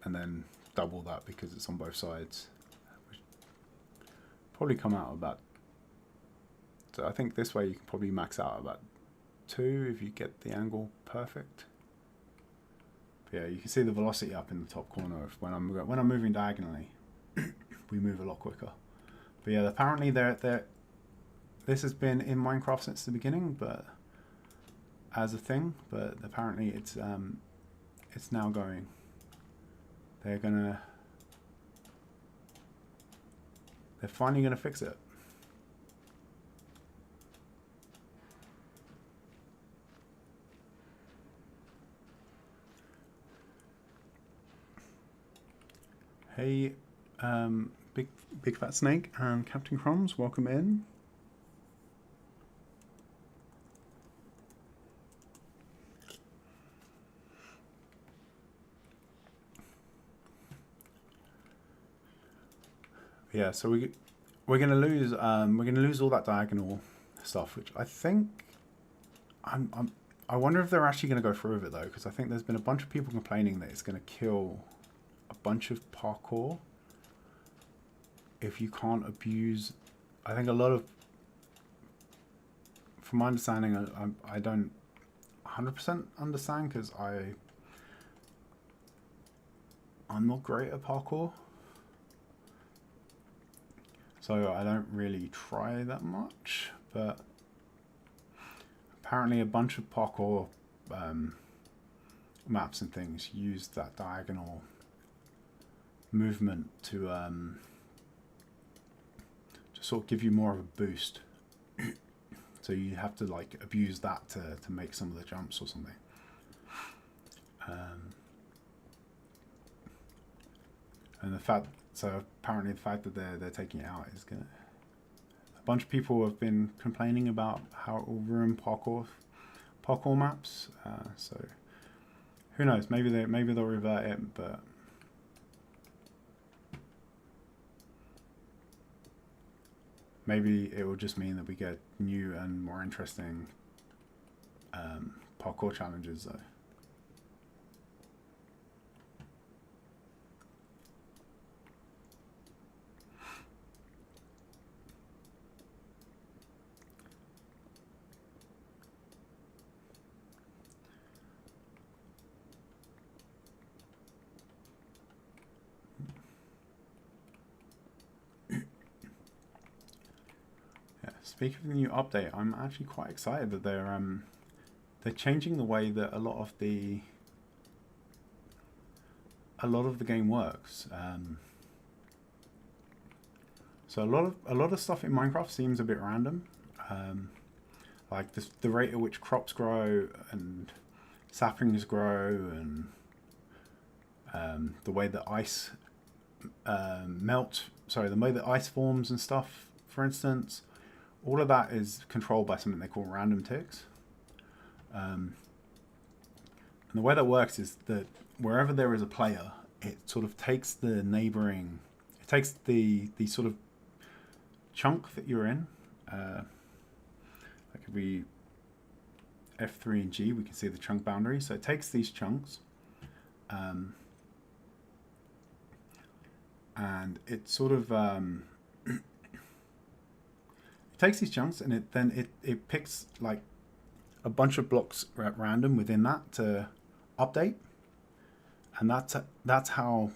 S1: and then double that because it's on both sides. Probably come out about, so I think this way you can probably max out about 2 if you get the angle perfect. But yeah, you can see the velocity up in the top corner of when I'm moving diagonally. We move a lot quicker. But yeah, apparently this has been in Minecraft since the beginning, but as a thing. But apparently it's now going. They're finally gonna fix it. Hey, Big Fat Snake and Captain Crumbs, welcome in. Yeah, so we're gonna lose all that diagonal stuff, which I think I wonder if they're actually gonna go through with it though, because I think there's been a bunch of people complaining that it's gonna kill a bunch of parkour if you can't abuse. I think a lot of, from my understanding, I don't 100% understand because I'm not great at parkour. So I don't really try that much, but apparently a bunch of parkour maps and things use that diagonal movement to sort of give you more of a boost. So you have to like abuse that to make some of the jumps or something. And apparently the fact that they're taking it out is gonna. A bunch of people have been complaining about how it will ruin parkour maps. So who knows? Maybe they'll revert it, but maybe it will just mean that we get new and more interesting parkour challenges though. Speaking of the new update, I'm actually quite excited that they're changing the way that a lot of the game works. So a lot of stuff in Minecraft seems a bit random, like the rate at which crops grow and saplings grow, and the way that ice the way that ice forms and stuff, for instance, all of that is controlled by something they call random ticks. And the way that works is that wherever there is a player, it sort of takes the neighboring, it takes the sort of chunk that you're in. That could be F3 and G. We can see the chunk boundary. So it takes these chunks, and it sort of it takes these chunks, and it picks like a bunch of blocks at random within that to update, and that's how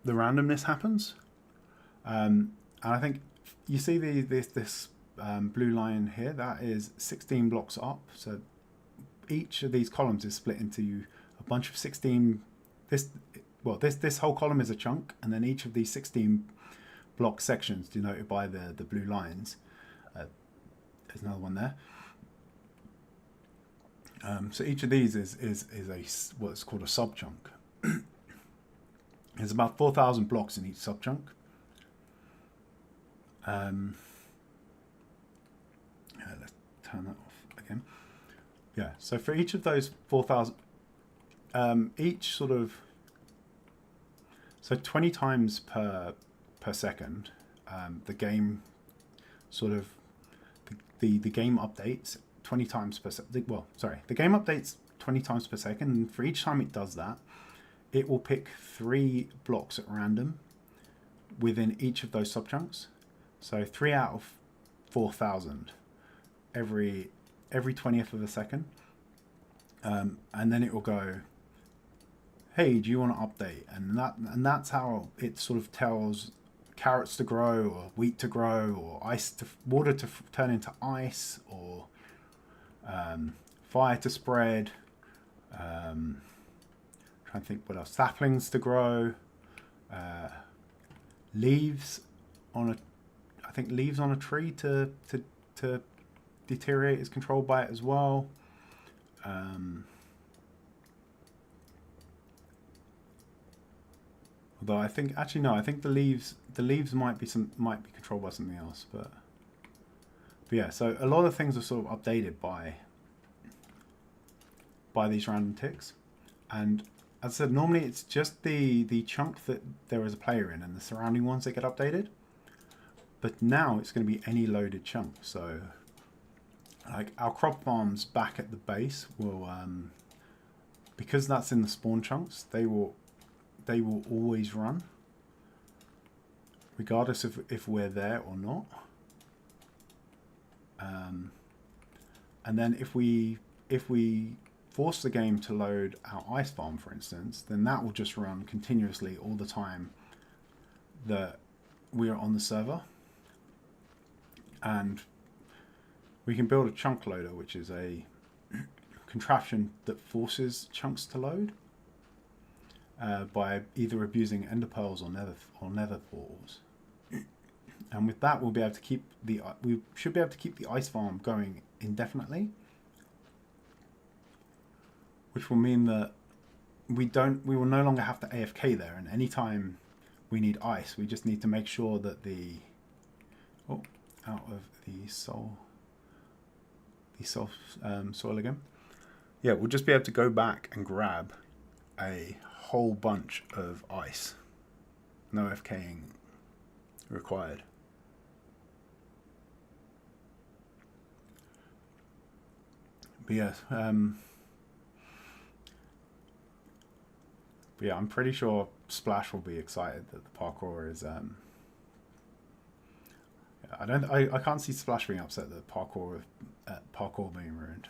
S1: the randomness happens. And I think you see this blue line here. That is 16 blocks up. So each of these columns is split into a bunch of 16. This whole column is a chunk, and then each of these 16 block sections denoted by the blue lines. There's another one there. So each of these is what's called a sub chunk. There's about 4,000 blocks in each sub chunk. Let's turn that off again. Yeah. So for each of those 4,000, each sort of 20 times per second, the game sort of the game updates 20 times per second. The game updates 20 times per second, and for each time it does that, it will pick 3 blocks at random within each of those subchunks. So 3 out of 4,000 every 20th of a second, and then it will go, hey, do you want to update? And that's how it sort of tells carrots to grow, or wheat to grow, or water to turn into ice, or fire to spread. Trying to think what else. Saplings to grow. Leaves on a tree to deteriorate is controlled by it as well. Although I think the leaves might be controlled by something else, but yeah. So a lot of things are sort of updated by these random ticks, and as I said, normally it's just the chunk that there is a player in and the surrounding ones that get updated. But now it's going to be any loaded chunk. So like our crop farms back at the base will, because that's in the spawn chunks, they will always run, regardless of if we're there or not. And then if we force the game to load our ice farm, for instance, then that will just run continuously all the time that we are on the server. And we can build a chunk loader, which is a contraption that forces chunks to load by either abusing ender pearls or nether portals. And with that, we should be able to keep the ice farm going indefinitely, which will mean that we will no longer have to AFK there. And anytime we need ice, we just need to make sure that out of the soil again. Yeah, we'll just be able to go back and grab a whole bunch of ice. No AFKing required. But yes, yeah, I'm pretty sure Splash will be excited that the parkour is. I can't see Splash being upset that parkour being ruined.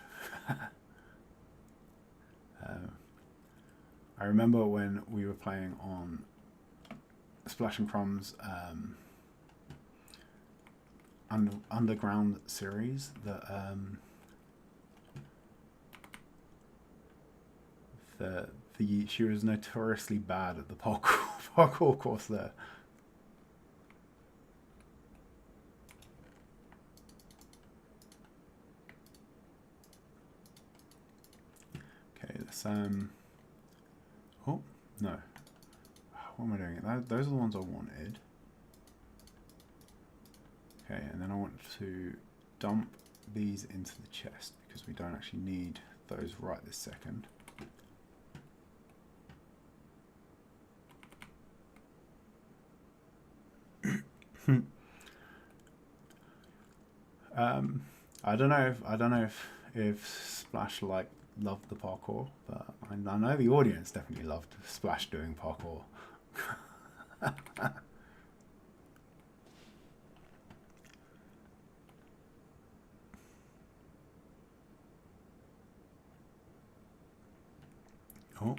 S1: I remember when we were playing on Splash and Crumb's underground series that she was notoriously bad at the parkour course there. Okay, let's oh no, what am I doing? Those are the ones I wanted. Okay, and then I want to dump these into the chest because we don't actually need those right this second. I don't know if Splash loved the parkour, but I know the audience definitely loved Splash doing parkour. Oh,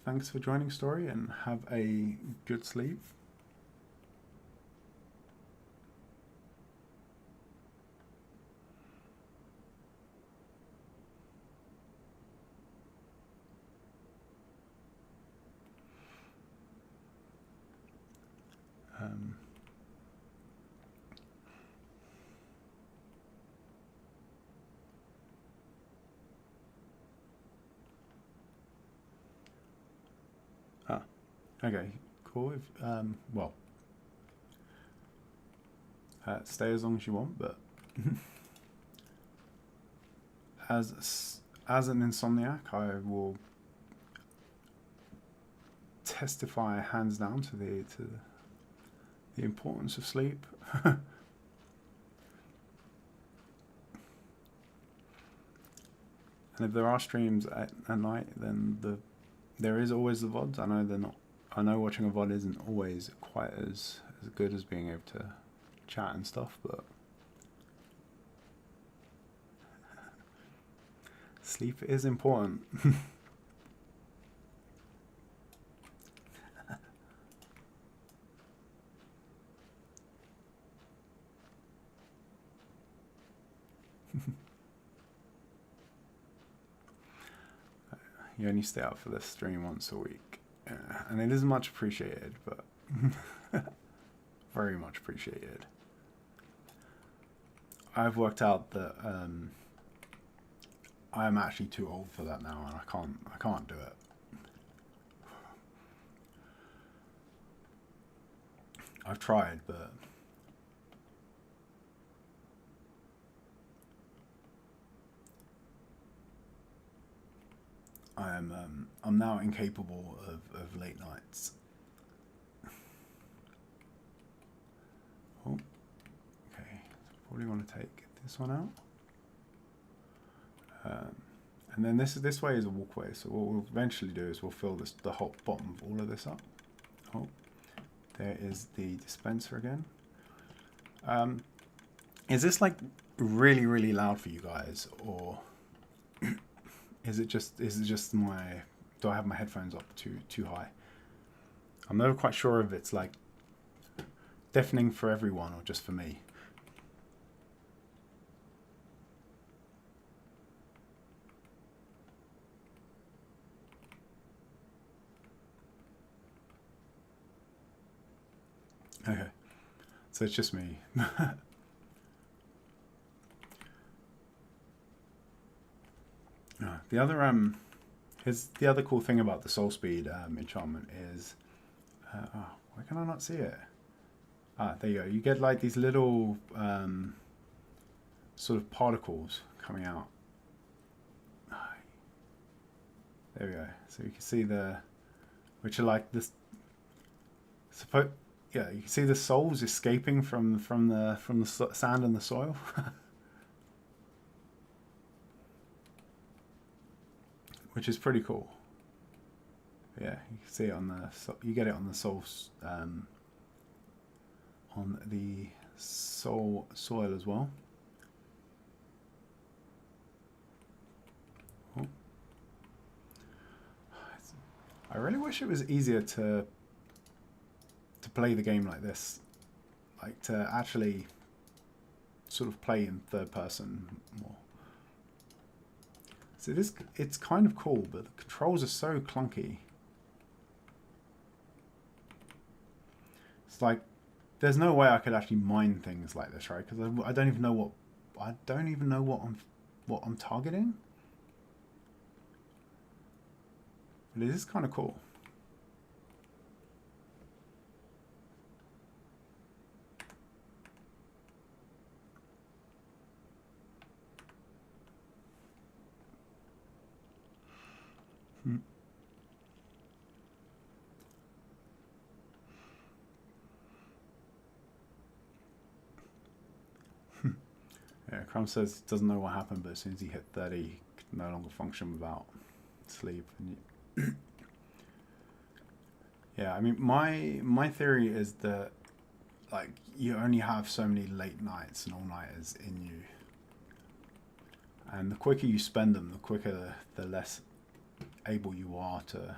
S1: thanks for joining, Story, and have a good sleep. Okay, cool. If, well, stay as long as you want, but as an insomniac, I will testify hands down to the importance of sleep. And if there are streams at night, then there is always the VODs. I know they're not. I know watching a VOD isn't always quite as good as being able to chat and stuff, but sleep is important. You only stay out for this stream once a week, and it is much appreciated, but very much appreciated. I've worked out that I am actually too old for that now, and I can't do it. I've tried, but I'm now incapable of late nights. Oh, okay. So probably want to take this one out. And then this way is a walkway. So what we'll eventually do is we'll fill the whole bottom of all of this up. Oh, there is the dispenser again. Is this like really, really loud for you guys, or is it just my, do I have my headphones up too high? I'm never quite sure if it's like deafening for everyone or just for me. Okay, so it's just me. The other cool thing about the soul speed enchantment is, why can I not see it? There you go. You get like these little sort of particles coming out. There we go. So you can see which are like this. Yeah, you can see the souls escaping from the sand and the soil. Which is pretty cool. Yeah, you can see it you get it on the soil, soil as well. Oh. I really wish it was easier to play the game like this, like to actually sort of play in third person more. So it's kind of cool, but the controls are so clunky. It's like there's no way I could actually mine things like this, right? Because I don't even know what I'm targeting. But it is kind of cool. Yeah, Crumb says he doesn't know what happened, but as soon as he hit 30, he could no longer function without sleep. And yeah, I mean, my theory is that like you only have so many late nights and all-nighters in you, and the quicker you spend them, the quicker, the less able you are to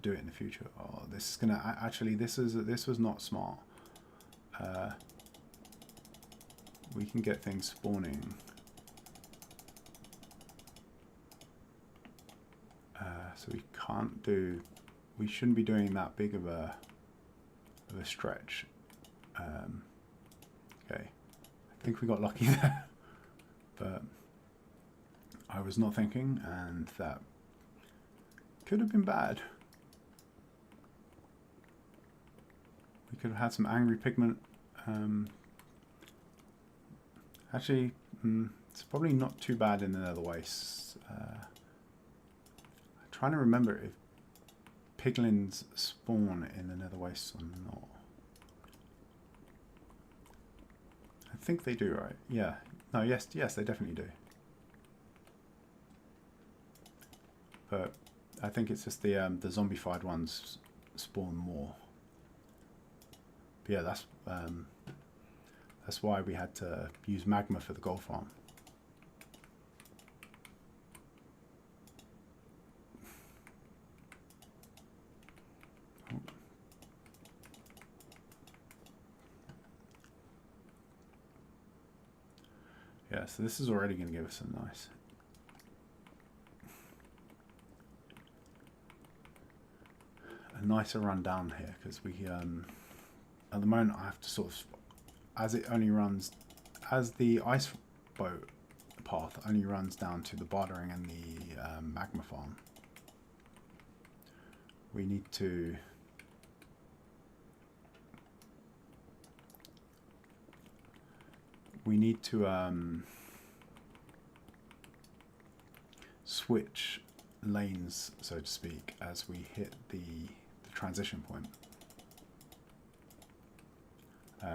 S1: do it in the future. Oh, this is gonna actually this was not smart. We can get things spawning. So we shouldn't be doing that big of a stretch. Okay, I think we got lucky there, but I was not thinking, and that could have been bad. We could have had some angry pigment. Actually, it's probably not too bad in the Nether wastes. I'm trying to remember if piglins spawn in the Nether wastes or not. I think they do, right? Yeah. No, yes, they definitely do. But I think it's just the zombified ones spawn more. But yeah, that's why we had to use magma for the gold farm. Yeah, so this is already going to give us a nicer run down here, because we at the moment I have to sort of, as the ice boat path only runs down to the bartering and the magma farm. We need to switch lanes, so to speak, as we hit the transition point,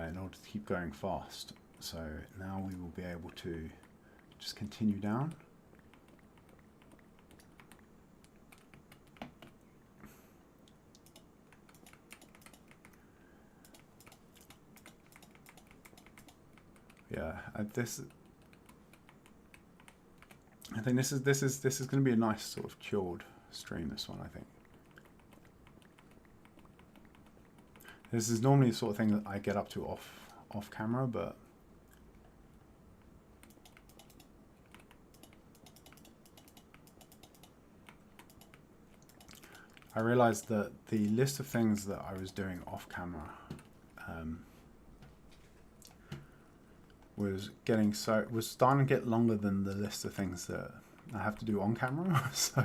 S1: in order to keep going fast. So now we will be able to just continue down. Yeah, I think this is going to be a nice sort of chilled stream. This one, I think. This is normally the sort of thing that I get up to off camera, but I realized that the list of things that I was doing off camera was starting to get longer than the list of things that I have to do on camera. So,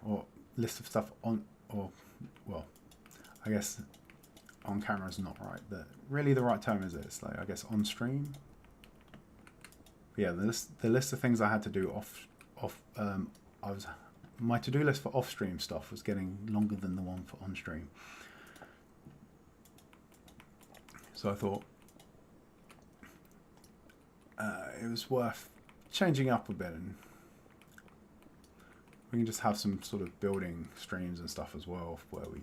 S1: or list of stuff on, or well, I guess on camera is not right. Really the right term is this, like I guess on stream. But yeah, the list of things I had to do my to-do list for off-stream stuff was getting longer than the one for on-stream. So I thought it was worth changing up a bit, and we can just have some sort of building streams and stuff as well, where we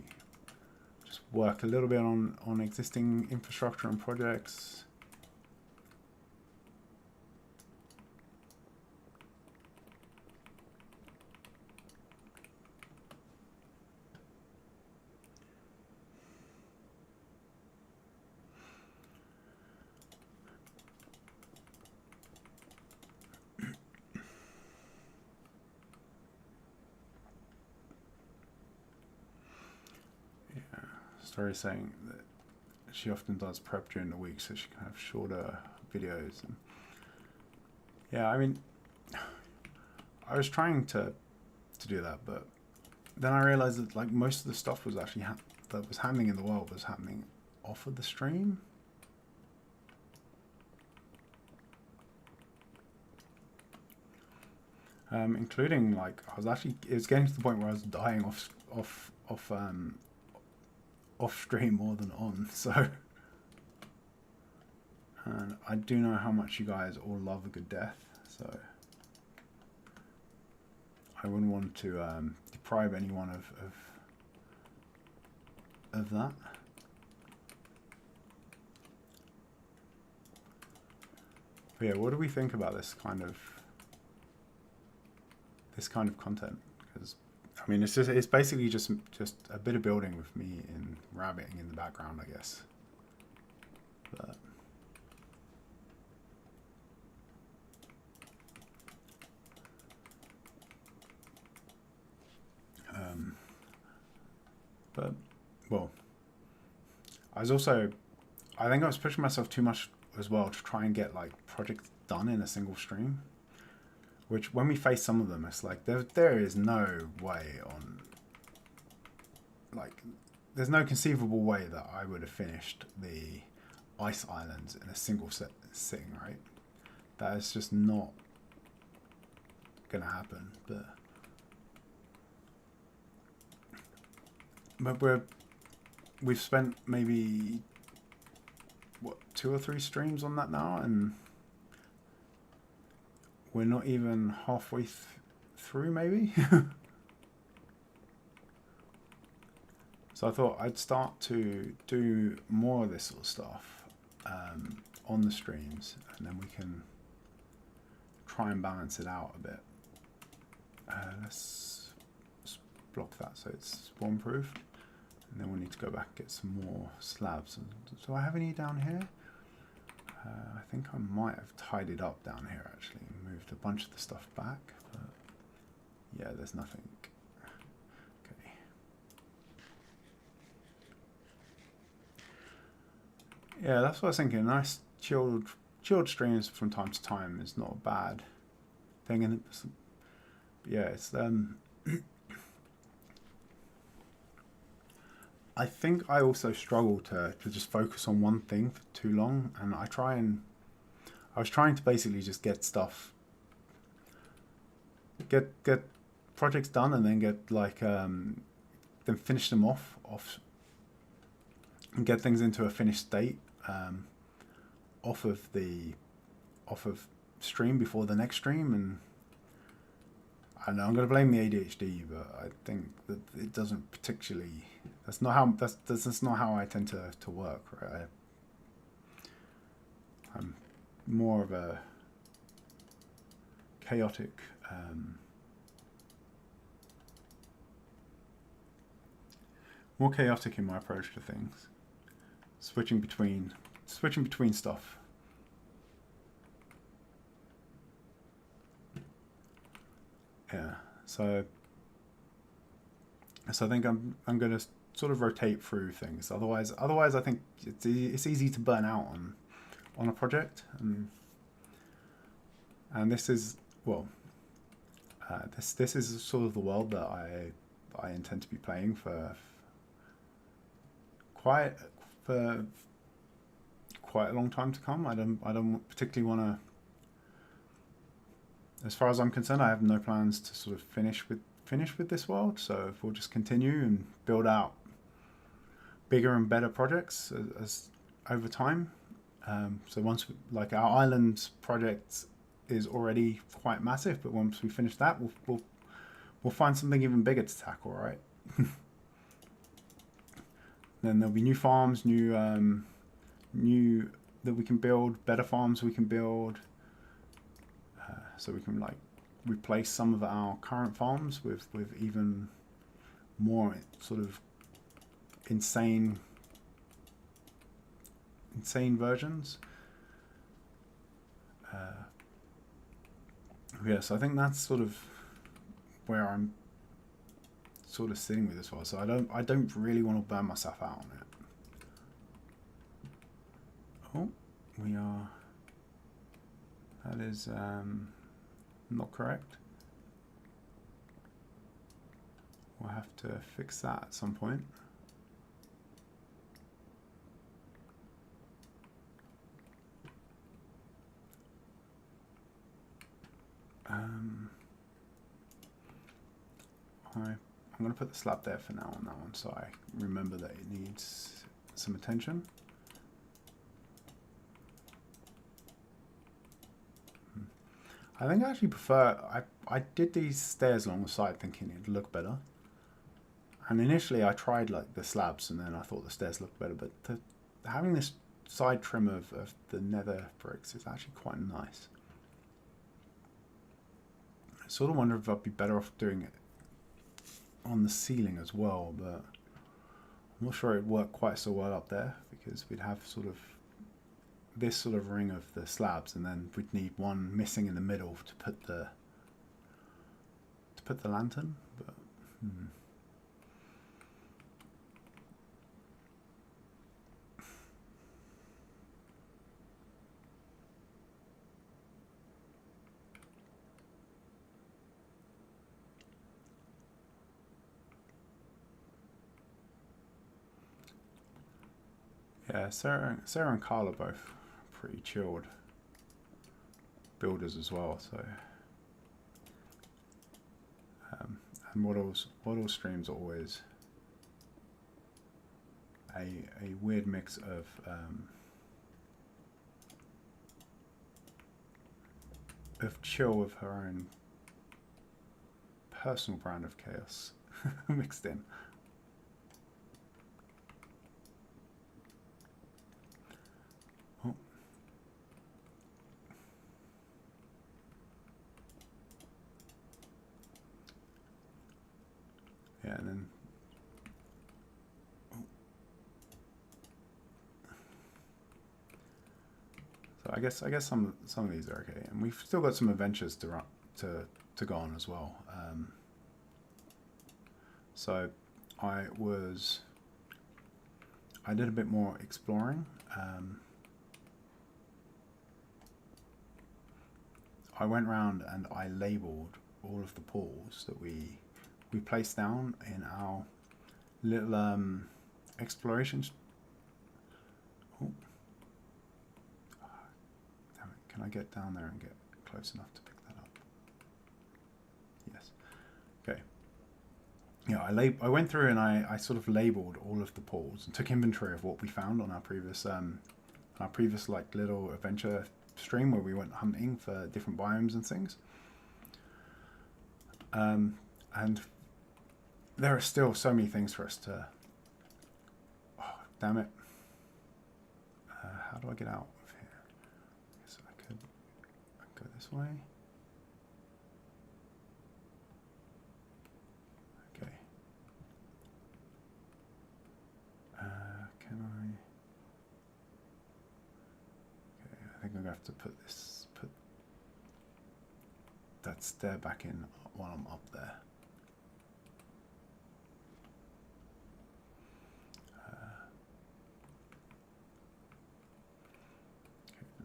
S1: just work a little bit on existing infrastructure and projects. Story saying that she often does prep during the week so she can have shorter videos. And yeah, I mean, I was trying to do that, but then I realized that like most of the stuff was actually that was happening in the world was happening off of the stream. including like it was getting to the point where I was dying off stream more than on. So, and I do know how much you guys all love a good death. So I wouldn't want to deprive anyone of that. But yeah, what do we think about this kind of content? Because I mean, it's basically just a bit of building with me in rabbiting in the background, I guess. But well, I think I was pushing myself too much as well to try and get like projects done in a single stream, which when we face some of them, it's like there is no way on, like, there's no conceivable way that I would have finished the ice islands in a single sitting, right? That is just not gonna happen. But we've spent maybe what 2 or 3 streams on that now, and we're not even halfway through maybe. So I thought I'd start to do more of this sort of stuff on the streams, and then we can try and balance it out a bit. Let's block that so it's spawn proof, and then we'll need to go back and get some more slabs. Do I have any down here? I think I might have tidied up down here actually, and moved a bunch of the stuff back, but yeah, there's nothing. Okay. Yeah, that's what I was thinking. Nice chilled streams from time to time is not a bad thing, and yeah, it's I think I also struggle to just focus on one thing for too long, and I was trying to basically just get stuff, get projects done, and then get like then finish them off and get things into a finished state off of stream before the next stream. And I know I'm going to blame the ADHD, but I think that it doesn't particularly. That's not how I tend to work, right? I'm more of a chaotic, more chaotic in my approach to things, switching between stuff. Yeah, so I think I'm going to sort of rotate through things. Otherwise I think it's easy to burn out on a project, and this is this is sort of the world that I intend to be playing for quite a long time to come. I don't particularly want to. As far as I'm concerned, I have no plans to sort of finish with this world. So if we'll just continue and build out bigger and better projects as over time. So once like our island project is already quite massive, but once we finish that, we'll find something even bigger to tackle, right? Then there'll be new farms, new that we can build, better farms we can build. So we can like replace some of our current farms with even more sort of insane versions. Yeah, so I think that's sort of where I'm sort of sitting with this one. So I don't really want to burn myself out on it. Oh, we are. That is not correct. We'll have to fix that at some point. I'm going to put the slab there for now on that one, so I remember that it needs some attention. I think I actually prefer, I did these stairs along the side thinking it'd look better. And initially I tried like the slabs and then I thought the stairs looked better, but having this side trim of the nether bricks is actually quite nice. I sort of wonder if I'd be better off doing it on the ceiling as well, but I'm not sure it'd work quite so well up there because we'd have sort of this sort of ring of the slabs and then we'd need one missing in the middle to put the lantern. But yeah, Sarah and Carl are both pretty chilled builders as well. So, and Waddle's streams are always a weird mix of chill with her own personal brand of chaos mixed in. Yeah, and then so I guess some of these are okay, and we've still got some adventures to go on as well. So I did a bit more exploring. I went around and I labelled all of the pools that we placed down in our little exploration. Oh. Damn it. Can I get down there and get close enough to pick that up? Yes. Okay. Yeah, I went through and I sort of labelled all of the pools and took inventory of what we found on our previous like little adventure stream where we went hunting for different biomes and things. And there are still so many things for us to... Oh, damn it. How do I get out of here? I guess I could go this way. Okay. Can I... Okay, I think I'm going to have to put that stair back in while I'm up there.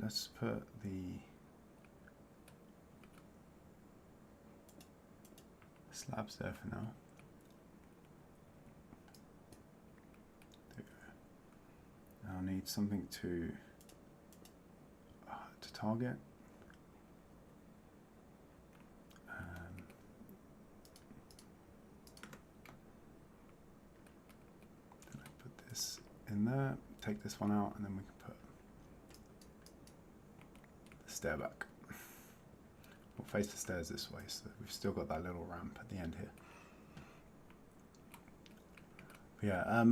S1: Let's put the slabs there for now. There we go. Now I need something to target. Then I put this in there, take this one out, and then we can put stair back. We'll face the stairs this way, so we've still got that little ramp at the end here. But yeah,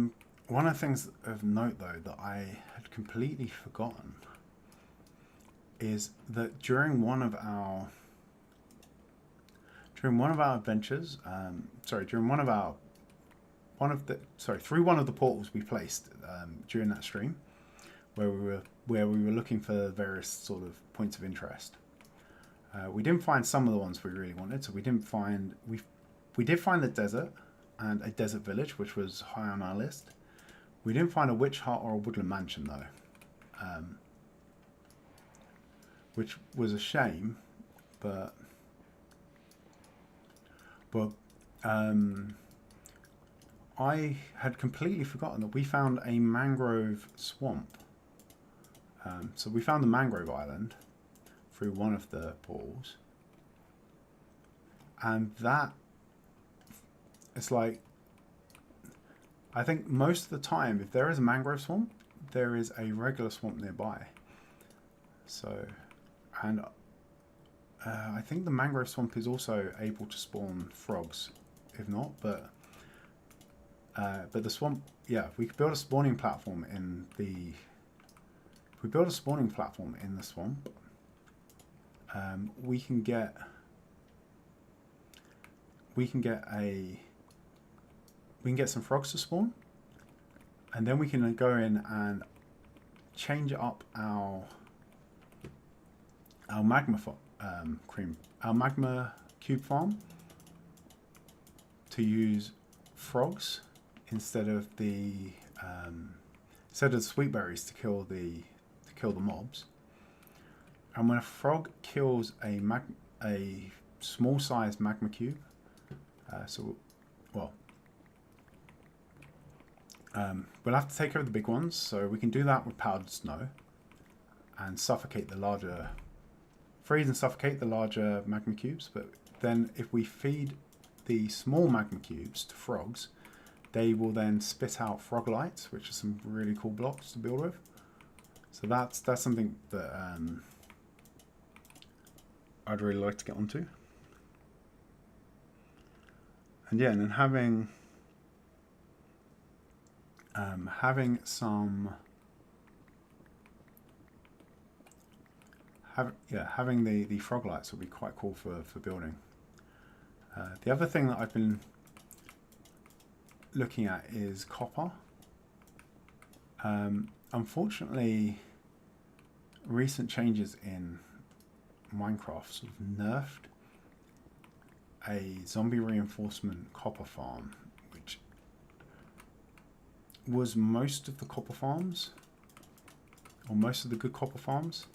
S1: one of the things of note though that I had completely forgotten is that during one of our adventures, through one of the portals we placed during that stream, where we were looking for various sort of points of interest. We didn't find some of the ones we really wanted, so we did find the desert and a desert village, which was high on our list. We didn't find a witch hut or a woodland mansion though, which was a shame, but I had completely forgotten that we found a mangrove swamp. So we found the mangrove island through one of the portals, and that it's like, I think most of the time, if there is a mangrove swamp, there is a regular swamp nearby. So, and I think the mangrove swamp is also able to spawn frogs, if not, but the swamp, yeah, if we could build a spawning platform in the, if we build a spawning platform in the swamp, we can get some frogs to spawn, and then we can go in and change up our magma cube farm to use frogs instead of the sweet berries to kill the mobs. And when a frog kills a small sized magma cube, we'll have to take over the big ones, so we can do that with powdered snow and freeze and suffocate the larger magma cubes. But then if we feed the small magma cubes to frogs, they will then spit out frog lights, which are some really cool blocks to build with. So that's something that I'd really like to get onto. And yeah, and then having the frog lights would be quite cool for building. The other thing that I've been looking at is copper. Unfortunately, recent changes in Minecraft sort of nerfed a zombie reinforcement copper farm, which was most of the copper farms, or most of the good copper farms.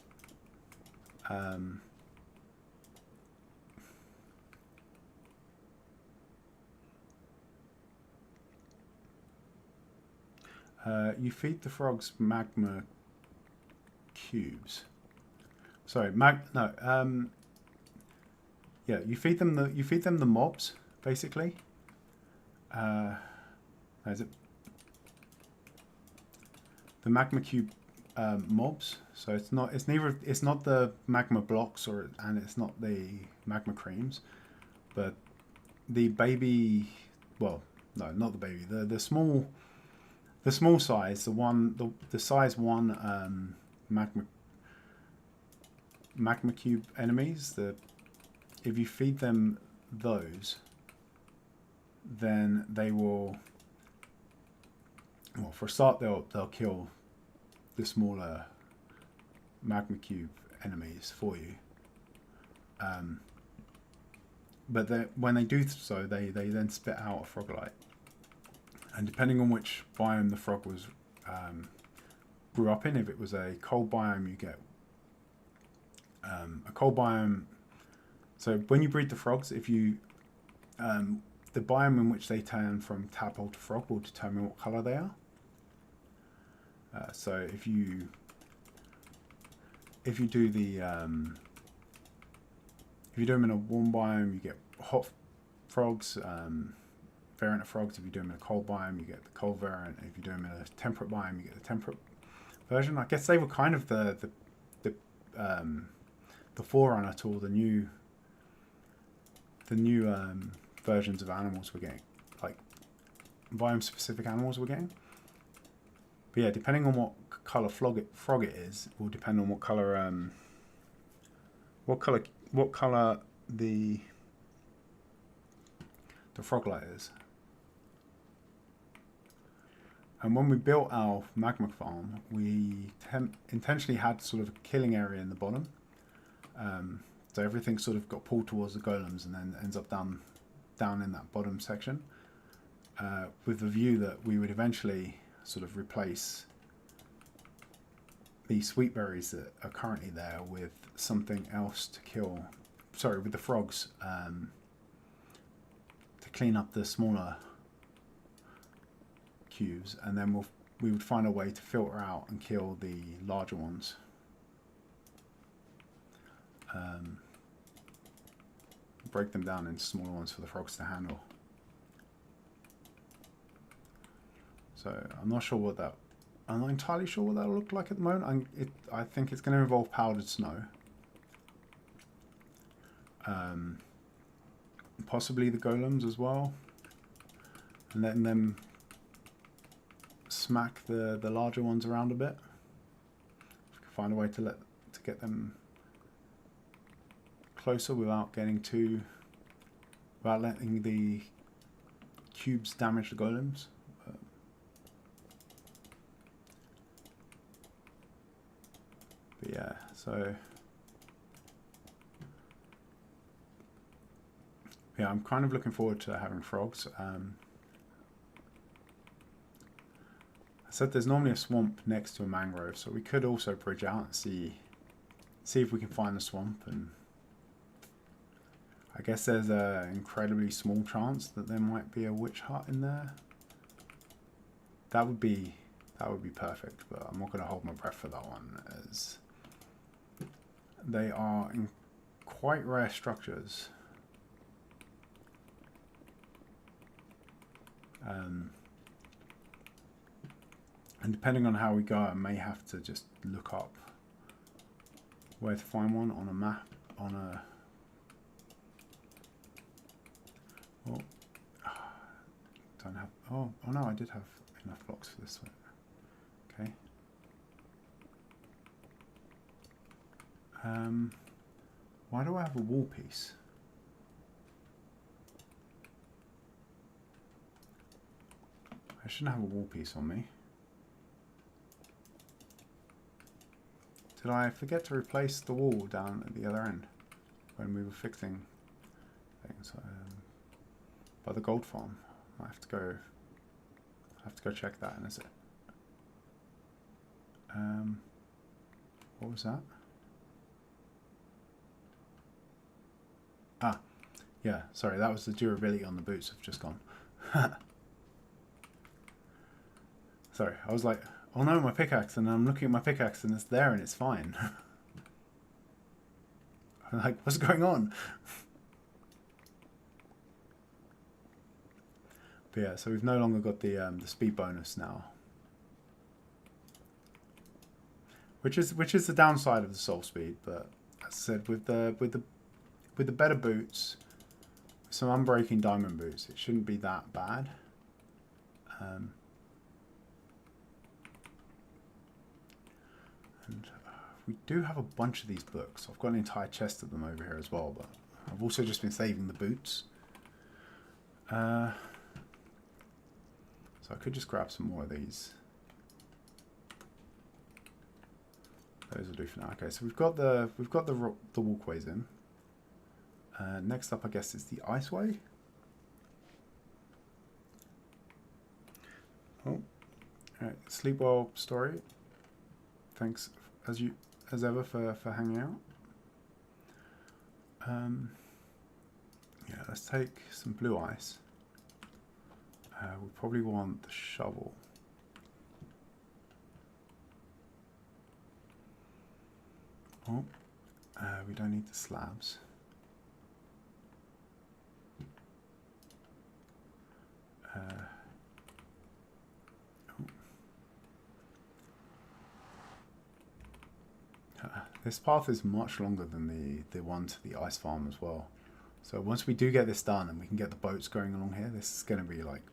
S1: You feed the frogs magma cubes. Sorry, yeah, you feed them the mobs basically. Is it the magma cube mobs? So it's not the magma blocks and it's not the magma creams, but the baby. Well, no, not the baby. The small size, the size 1 magma cube enemies. If you feed them those, then they will. Well, for a start, they'll kill the smaller magma cube enemies for you. But when they do so, they then spit out a frog light. And depending on which biome the frog was grew up in, if it was a cold biome, you get a cold biome. So when you breed the frogs, if you the biome in which they turn from tadpole to frog will determine what color they are. So if you do them in a warm biome, you get hot frogs, variant of frogs. If you do them in a cold biome, you get the cold variant. If you do them in a temperate biome, you get the temperate version. I guess they were kind of the forerunner to all the new versions of animals we're getting, like biome specific animals we're getting. But yeah, depending on what color frog it is, will depend on what color the frog light is. And when we built our magma farm, we intentionally had sort of a killing area in the bottom. So everything sort of got pulled towards the golems and then ends up down in that bottom section, with the view that we would eventually sort of replace the sweet berries that are currently there with something else to kill. Sorry, with the frogs, to clean up the smaller cubes, and then we would find a way to filter out and kill the larger ones. Break them down into smaller ones for the frogs to handle. So I'm not sure what that. I'm not entirely sure what that'll look like at the moment. I think it's going to involve powdered snow. Possibly the golems as well, and letting them smack the larger ones around a bit. If we can find a way to get them closer without getting without letting the cubes damage the golems. But yeah, so yeah, I'm kind of looking forward to having frogs. I said there's normally a swamp next to a mangrove, so we could also bridge out and see if we can find the swamp. And I guess there's an incredibly small chance that there might be a witch hut in there. That would be perfect, but I'm not going to hold my breath for that one, as they are in quite rare structures. And depending on how we go, I may have to just look up where to find one on a map, oh, don't have, oh no, I did have enough blocks for this one. Okay. Why do I have a wall piece? I shouldn't have a wall piece on me. Did I forget to replace the wall down at the other end when we were fixing things? By the gold farm. I have to go check that. And is it? What was that? Ah, yeah. Sorry, that was the durability on the boots. Have just gone. Sorry, I was like, oh no, my pickaxe, and I'm looking at my pickaxe and it's there and it's fine. I'm like, what's going on? But yeah, so we've no longer got the speed bonus now, which is the downside of the soul speed. But as I said, with the better boots, some unbreaking diamond boots, it shouldn't be that bad. And we do have a bunch of these books. I've got an entire chest of them over here as well, but I've also just been saving the boots. So I could just grab some more of these. Those will do for now. Okay, so we've got the walkways in. Next up, I guess, is the iceway. Oh, all right. Sleep well, story. Thanks as ever for hanging out. Yeah, let's take some blue ice. We probably want the shovel. Oh, we don't need the slabs. This path is much longer than the one to the ice farm as well. So once we do get this done and we can get the boats going along here, this is going to be like,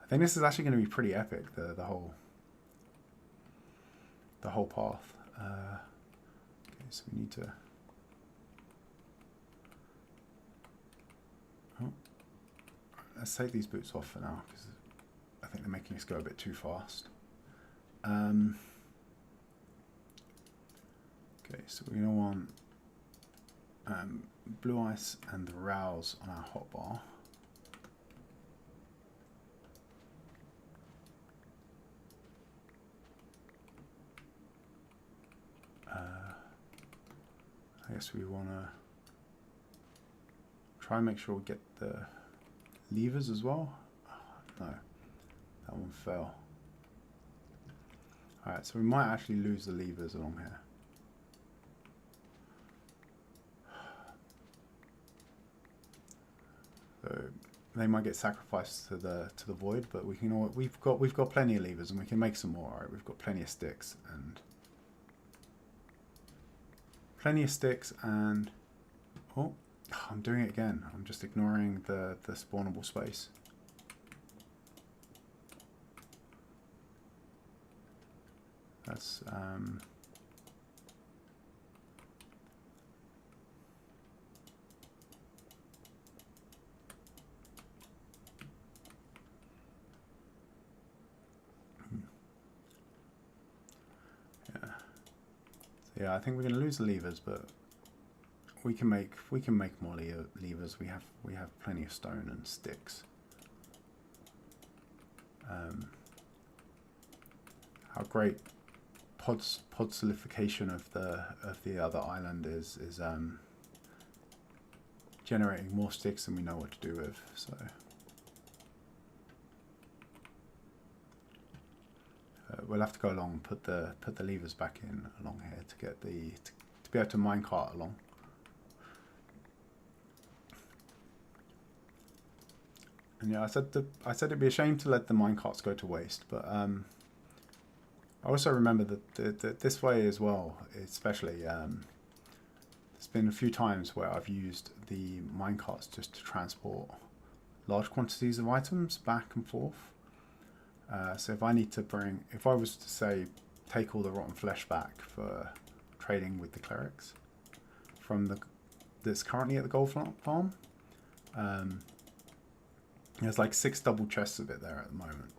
S1: I think this is actually going to be pretty epic. The whole path. Okay, so we need to. Oh, let's take these boots off for now because I think they're making us go a bit too fast. Okay, so we're going to want blue ice and the rouse on our hotbar. I guess we want to try and make sure we get the levers as well. No, that one fell. Alright, so we might actually lose the levers along here. So they might get sacrificed to the void, but we've got plenty of levers and we can make some more. Right? We've got plenty of sticks and oh, I'm doing it again. I'm just ignoring the spawnable space. That's yeah, I think we're going to lose the levers, but we can make more levers. We have plenty of stone and sticks. How great pod solidification of the other island is generating more sticks than we know what to do with. So we'll have to go along and put the levers back in along here to get to be able to minecart along. And yeah, I said it'd be a shame to let the minecarts go to waste, but I also remember that this way as well, especially, there's been a few times where I've used the minecarts just to transport large quantities of items back and forth. So if I was to say take all the rotten flesh back for trading with the clerics that's currently at the gold farm, there's like 6 double chests of it there at the moment,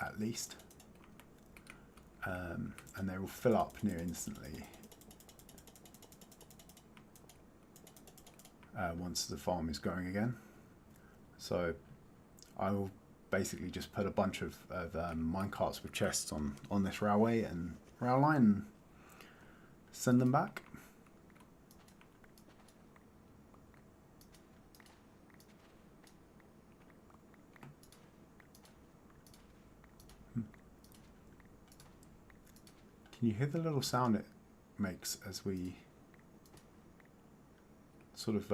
S1: at least, and they will fill up near instantly once the farm is going again. So I will basically just put a bunch of minecarts with chests on this railway and rail line and send them back. Can you hear the little sound it makes as we sort of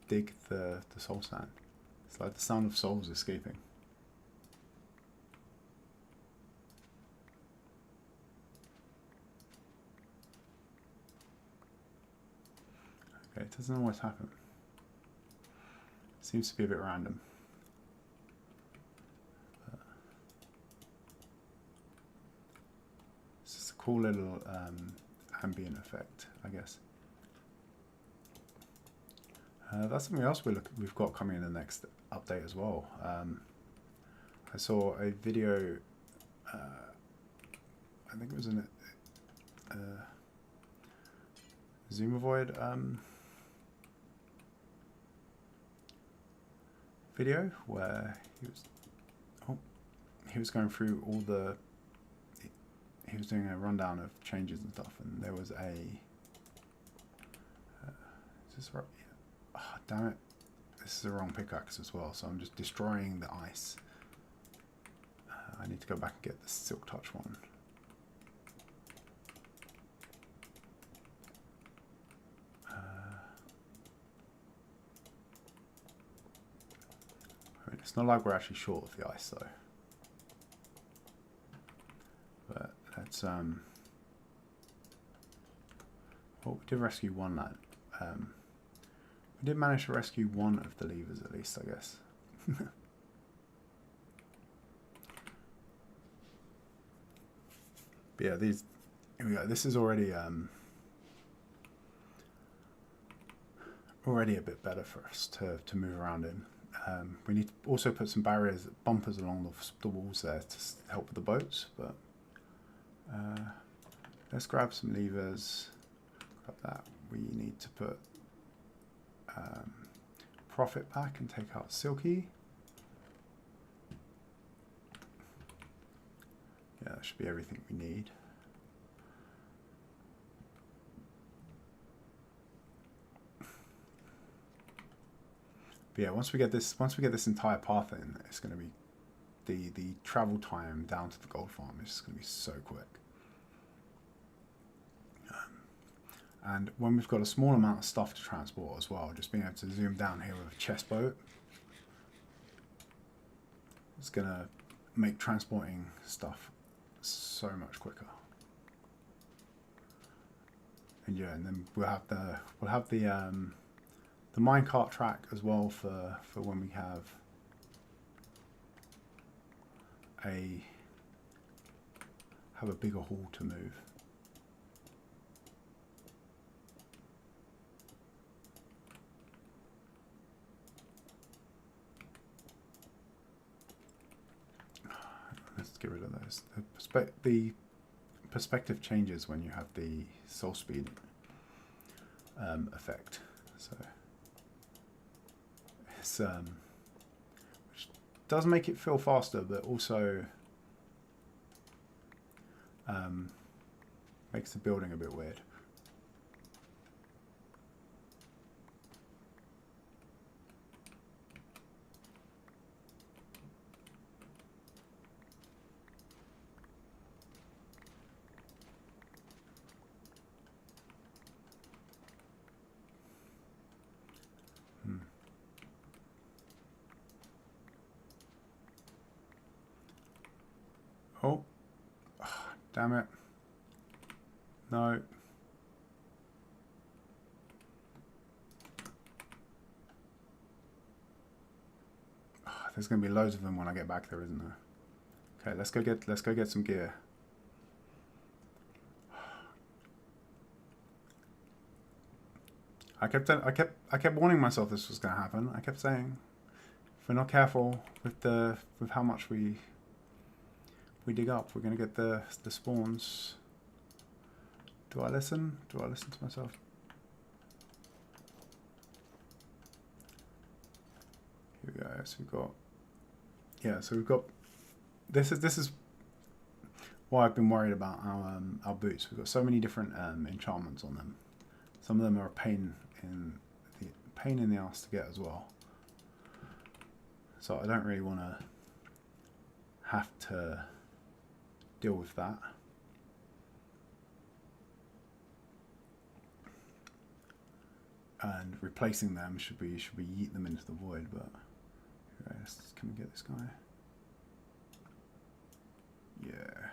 S1: dig the soul sand? It's like the sound of souls escaping. Okay, it doesn't always happen. It seems to be a bit random. It's just a cool little ambient effect, I guess. That's something else we've got coming in the next update as well. I saw a video, I think it was in Zoomovoid video where he was going through he was doing a rundown of changes and stuff, and there was a is this right? Yeah. Oh, damn it, this is the wrong pickaxe as well, so I'm just destroying the ice. I need to go back and get the silk touch one. It's not like we're actually short of the ice though. But let's well, we did rescue one lad. We did manage to rescue one of the levers at least, I guess. But yeah, here we go. This is already a bit better for us to move around in. We need to also put some bumpers along the walls there to help with the boats, but let's grab some levers. Grab that. We need to put profit back and take out silky. Yeah, that should be everything we need. But yeah, once we get this entire path in, it's going to be the travel time down to the gold farm is going to be so quick. And when we've got a small amount of stuff to transport as well, just being able to zoom down here with a chest boat It's gonna make transporting stuff so much quicker. And yeah, and then we'll have the minecart track as well for when we have a bigger haul to move. Let's get rid of those. The perspective changes when you have the soul speed effect. So it's which does make it feel faster, but also makes the building a bit weird. Oh, damn it. No. There's going to be loads of them when I get back there, isn't there? Okay, let's go get some gear. I kept warning myself this was going to happen. I kept saying, if we're not careful with how much we dig up, we're going to get the spawns. Do I listen? Do I listen to myself? Here we go. So we've got, yeah. So we've got. This is why I've been worried about our boots. We've got so many different enchantments on them. Some of them are a pain in the ass to get as well. So I don't really want to have to deal with that. And replacing them should we yeet them into the void, but okay, can we get this guy? Yeah.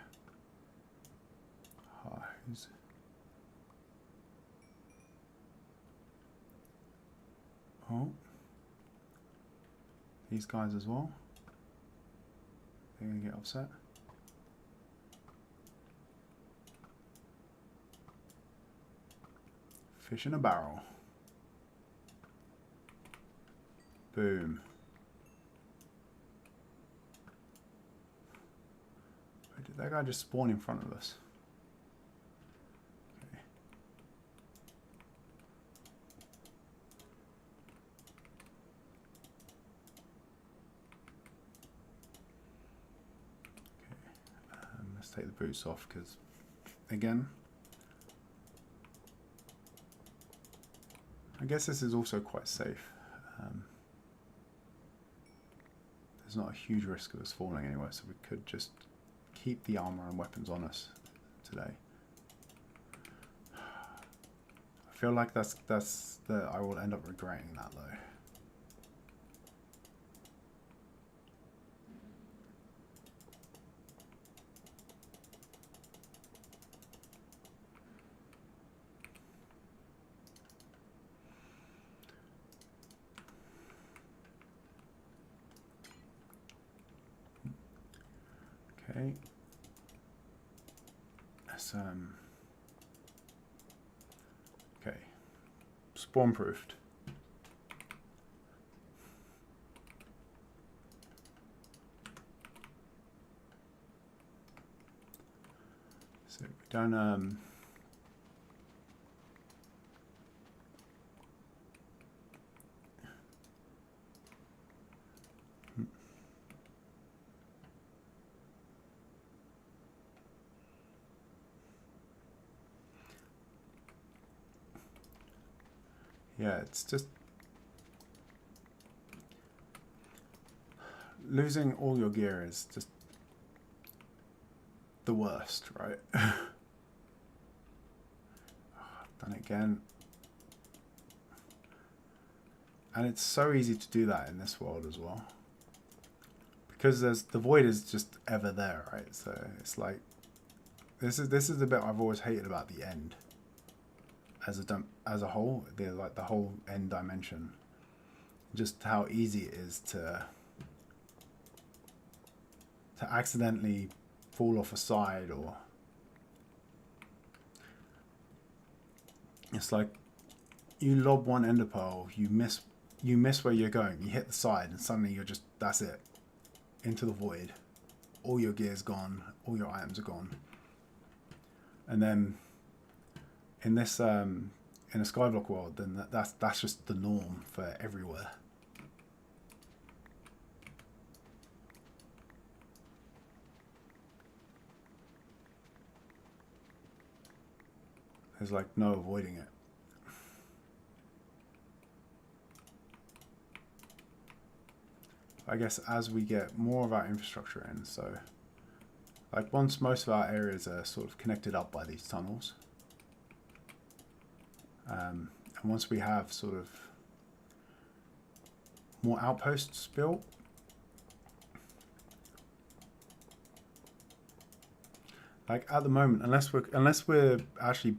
S1: Who's oh, these guys as well. They're gonna get upset. Fish in a barrel. Boom. Wait, did that guy just spawn in front of us? Okay. Let's take the boots off because, again, I guess this is also quite safe. There's not a huge risk of us falling anyway, so we could just keep the armor and weapons on us today. I feel like I will end up regretting that though. Okay. Let's okay. Spawn proofed. So we don't yeah, it's just losing all your gear is just the worst, right? Done it again. And it's so easy to do that in this world as well. because the void is just ever there, right? So it's like this is the bit I've always hated about the end as a whole, the whole end dimension. Just how easy it is to accidentally fall off a side, or it's like you lob one ender pearl, you miss where you're going, you hit the side, and suddenly you're just, that's it, into the void. All your gear's gone, all your items are gone. And then in this in a Skyblock world, then that's just the norm for everywhere. There's like no avoiding it. I guess as we get more of our infrastructure in, so like once most of our areas are sort of connected up by these tunnels, and once we have sort of more outposts built, like at the moment, unless we're actually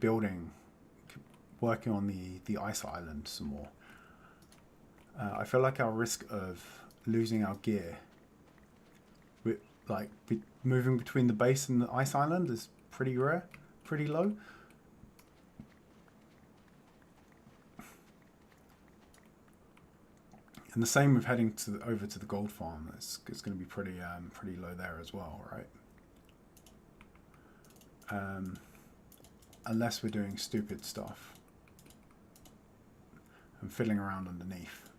S1: working on the ice island some more, I feel like our risk of losing our gear, moving between the base and the ice island, is pretty rare, pretty low. And the same with heading over to the gold farm. It's going to be pretty low there as well, right? Unless we're doing stupid stuff and fiddling around underneath,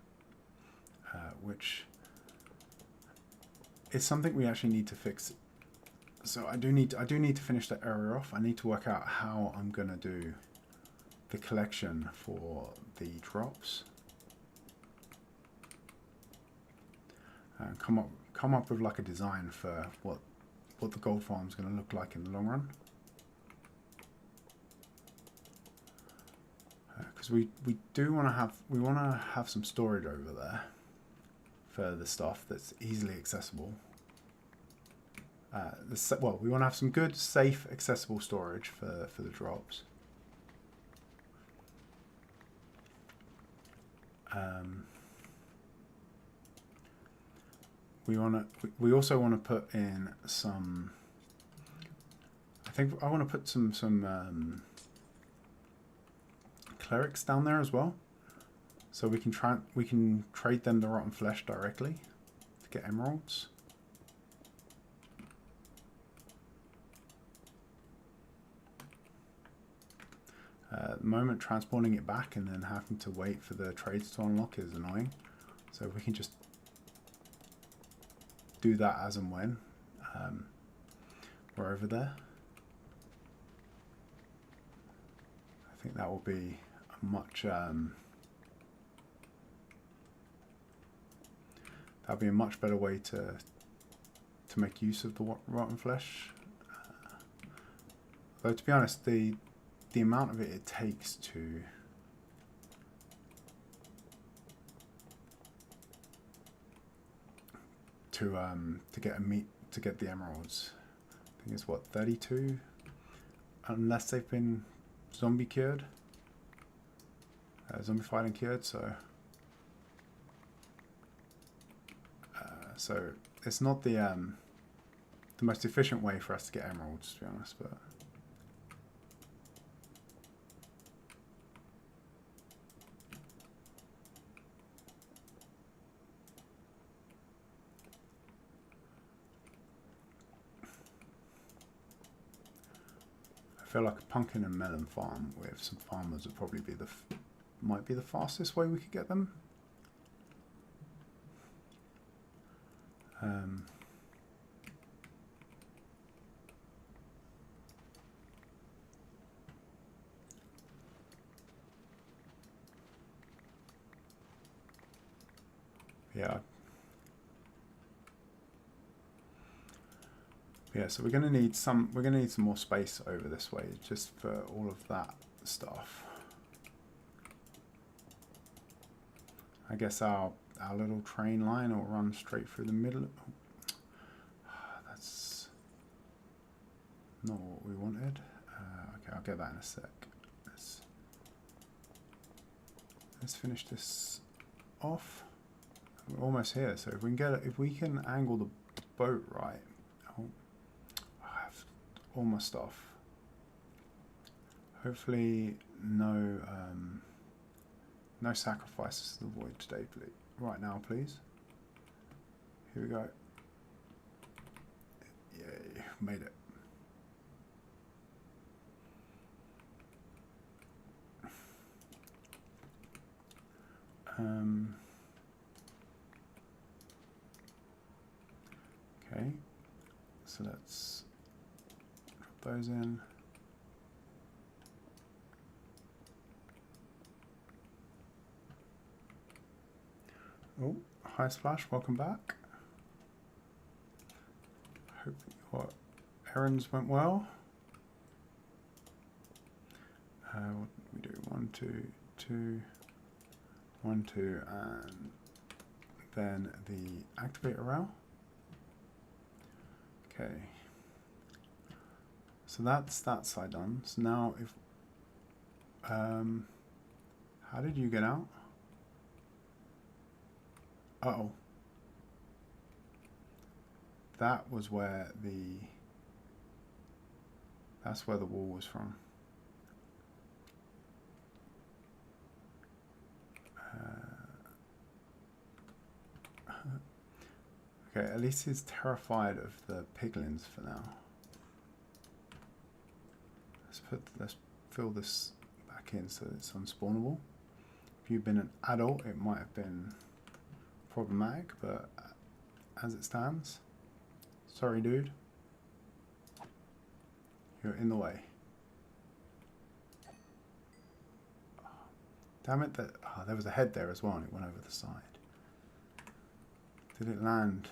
S1: which is something we actually need to fix. So I do need to finish that area off. I need to work out how I'm going to do the collection for the drops. Come up with like a design for what the gold farm is going to look like in the long run. Because we want to have some storage over there for the stuff that's easily accessible. We want to have some good, safe, accessible storage for the drops. We also want to put in some. I want to put some clerics down there as well, so we can trade them the rotten flesh directly to get emeralds. At the moment, transporting it back and then having to wait for the trades to unlock is annoying. So we can just do that as and when we're over there. I think that will be a much that'll be a much better way to make use of the rotten flesh. Though to be honest, the amount of it takes to get the emeralds, I think it's what, 32, unless they've been zombie cured, zombified and cured. So it's not the most efficient way for us to get emeralds, to be honest, but. I feel like a pumpkin and melon farm with some farmers would probably be might be the fastest way we could get them. Yeah. Yeah, so we're gonna need some more space over this way just for all of that stuff. I guess our little train line will run straight through the middle. not what we wanted. Okay, I'll get that in a sec. Let's finish this off. We're almost here, so if we can if we can angle the boat right. Oh, I have all my stuff. Hopefully, no sacrifices to the void today, please. Right now, please. Here we go. Yay, made it. Okay, so let's drop those in. Oh, hi Splash, welcome back. Hope your errands went well. What did we do? 1, 2, 2, 1, 2, and then the activator rail. Okay, so that's that side done. So now if, how did you get out? Uh-oh. That was where that's where the wall was from. Okay, at least he's terrified of the piglins for now. Let's fill this back in so it's unspawnable. If you've been an adult, it might have been problematic, but as it stands, sorry dude, you're in the way. Damn it, there was a head there as well and it went over the side. Did it land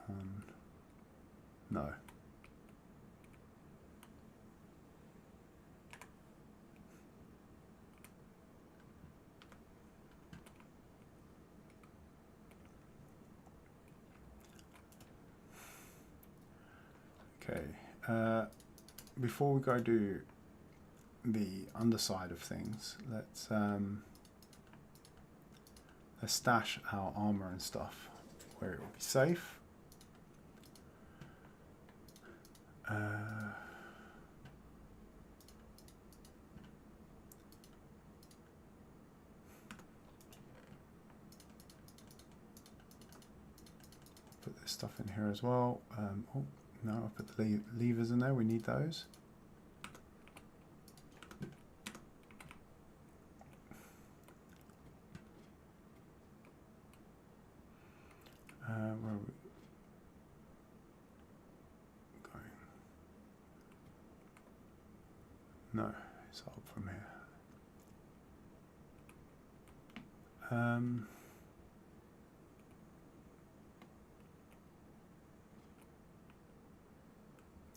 S1: on? No. Okay, before we go do the underside of things, let's stash our armor and stuff where it will be safe. Put this stuff in here as well. Oh, no, I'll put the levers in there, we need those. Where are we going? No, it's up from here.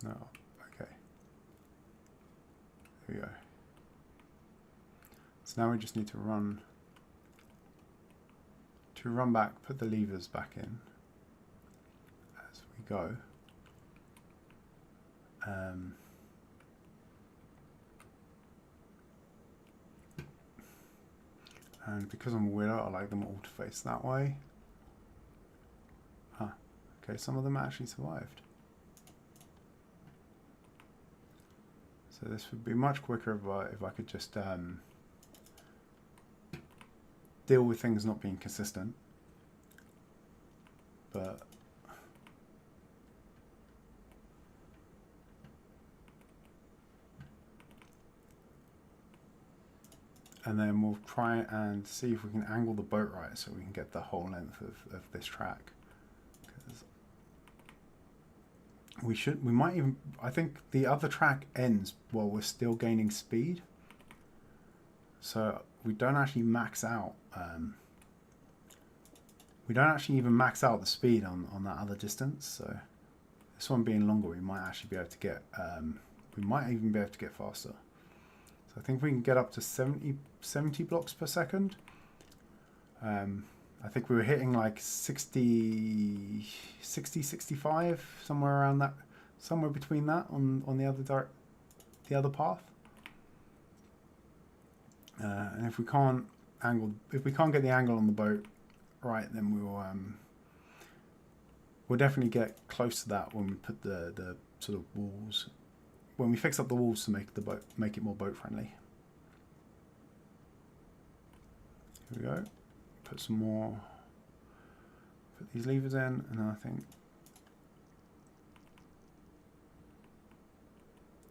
S1: No, okay. There we go. So now we just need to run back, put the levers back in as we go. And because I'm a weirdo, I like them all to face that way. Huh. Okay, some of them actually survived. So this would be much quicker if I could just deal with things not being consistent. But and then we'll try and see if we can angle the boat right so we can get the whole length of this track. We might even, I think the other track ends while we're still gaining speed. So we don't actually max out, we don't actually even max out the speed on that other distance. So this one being longer, we might actually be able to get, we might even be able to get faster. So I think we can get up to 70 blocks per second. I think we were hitting like 60, 65, somewhere around somewhere between that on the other path. And if we can't get the angle on the boat right, then we'll definitely get close to that when we put the sort of walls, when we fix up the walls to make it more boat friendly. Here we go. Put some more. Put these levers in, and then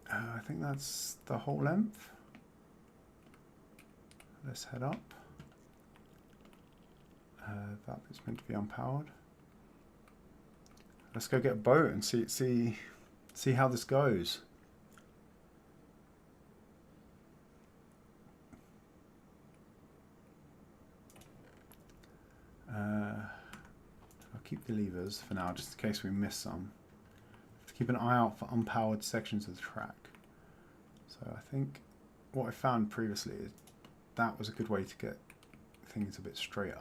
S1: I think that's the whole length. Let's head up. That bit's meant to be unpowered. Let's go get a boat and see how this goes. I'll keep the levers for now, just in case we miss some. To keep an eye out for unpowered sections of the track. So I think what I found previously is that was a good way to get things a bit straighter.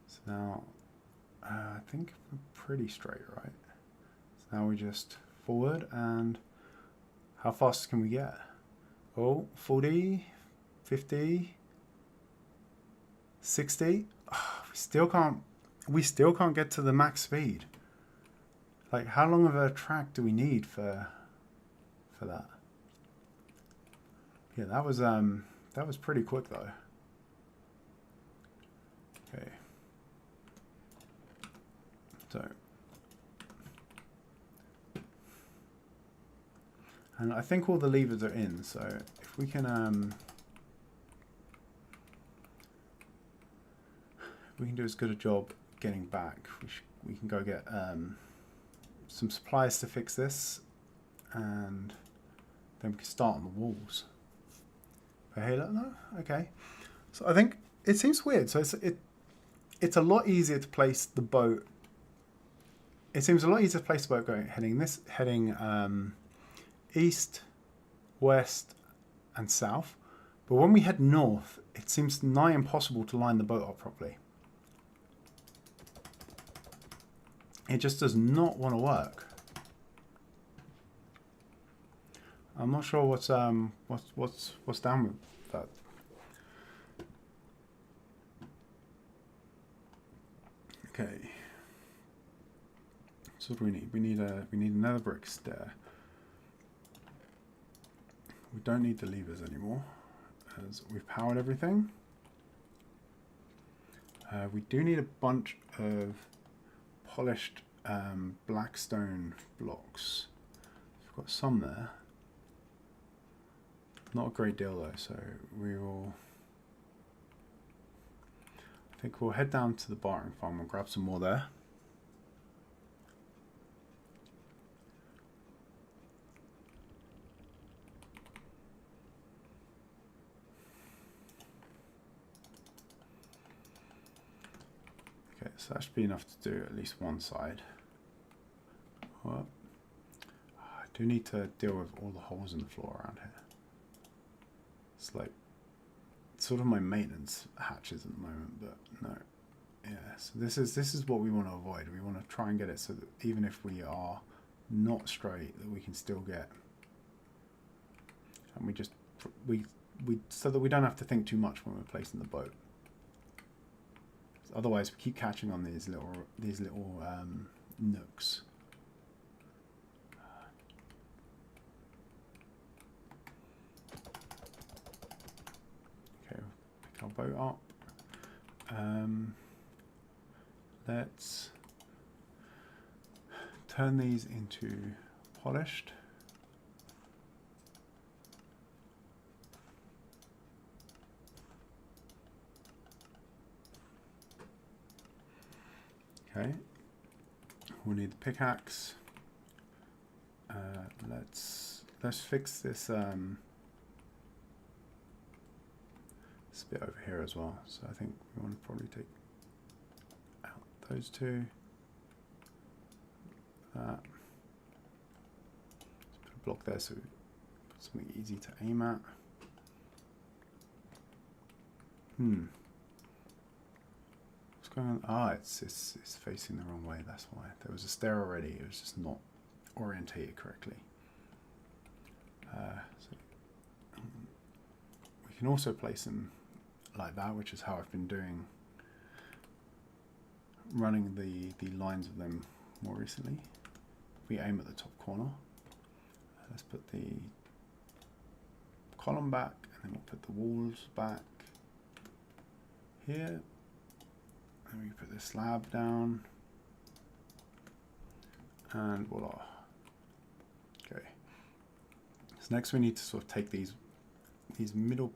S1: So now I think we're pretty straight, right? So now we just forward, and how fast can we get? Oh, 40, 50, 60. Oh, we still can't get to the max speed. Like, how long of a track do we need for that? Yeah, that was pretty quick though. Okay. So, and I think all the levers are in, so if we can do as good a job getting back, we can go get some supplies to fix this, and then we can start on the walls. But hey, look, no, okay. So I think it seems weird. So it's a lot easier to place the boat. It seems a lot easier to place the boat heading east, west, and south. But when we head north, it seems nigh impossible to line the boat up properly. It just does not want to work. I'm not sure what's down with that. Okay. So what do we need? We need another brick stair. We don't need the levers anymore, as we've powered everything. We do need a bunch of polished black stone blocks. We've got some there. Not a great deal though, so I think we'll head down to the barring farm and grab some more there. Okay, so that should be enough to do at least one side. Well, I do need to deal with all the holes in the floor around here. It's like sort of my maintenance hatches at the moment, but no. Yeah, so this is what we want to avoid. We want to try and get it so that even if we are not straight, that we can still get, and we so that we don't have to think too much when we're placing the boat. Otherwise, we keep catching on these little nooks. Okay, pick our boat up. Let's turn these into polished. Okay, we'll need the pickaxe. Let's fix this this bit over here as well. So I think we want to probably take out those two. Let's put a block there so we put something easy to aim at. going on? Ah, it's facing the wrong way. That's why. There was a stair already. It was just not orientated correctly. So we can also place them like that, which is how I've been doing, running the lines of them more recently. If we aim at the top corner, let's put the column back, and then we'll put the walls back here. And we put the slab down, and voila. Okay. So next we need to sort of take these middle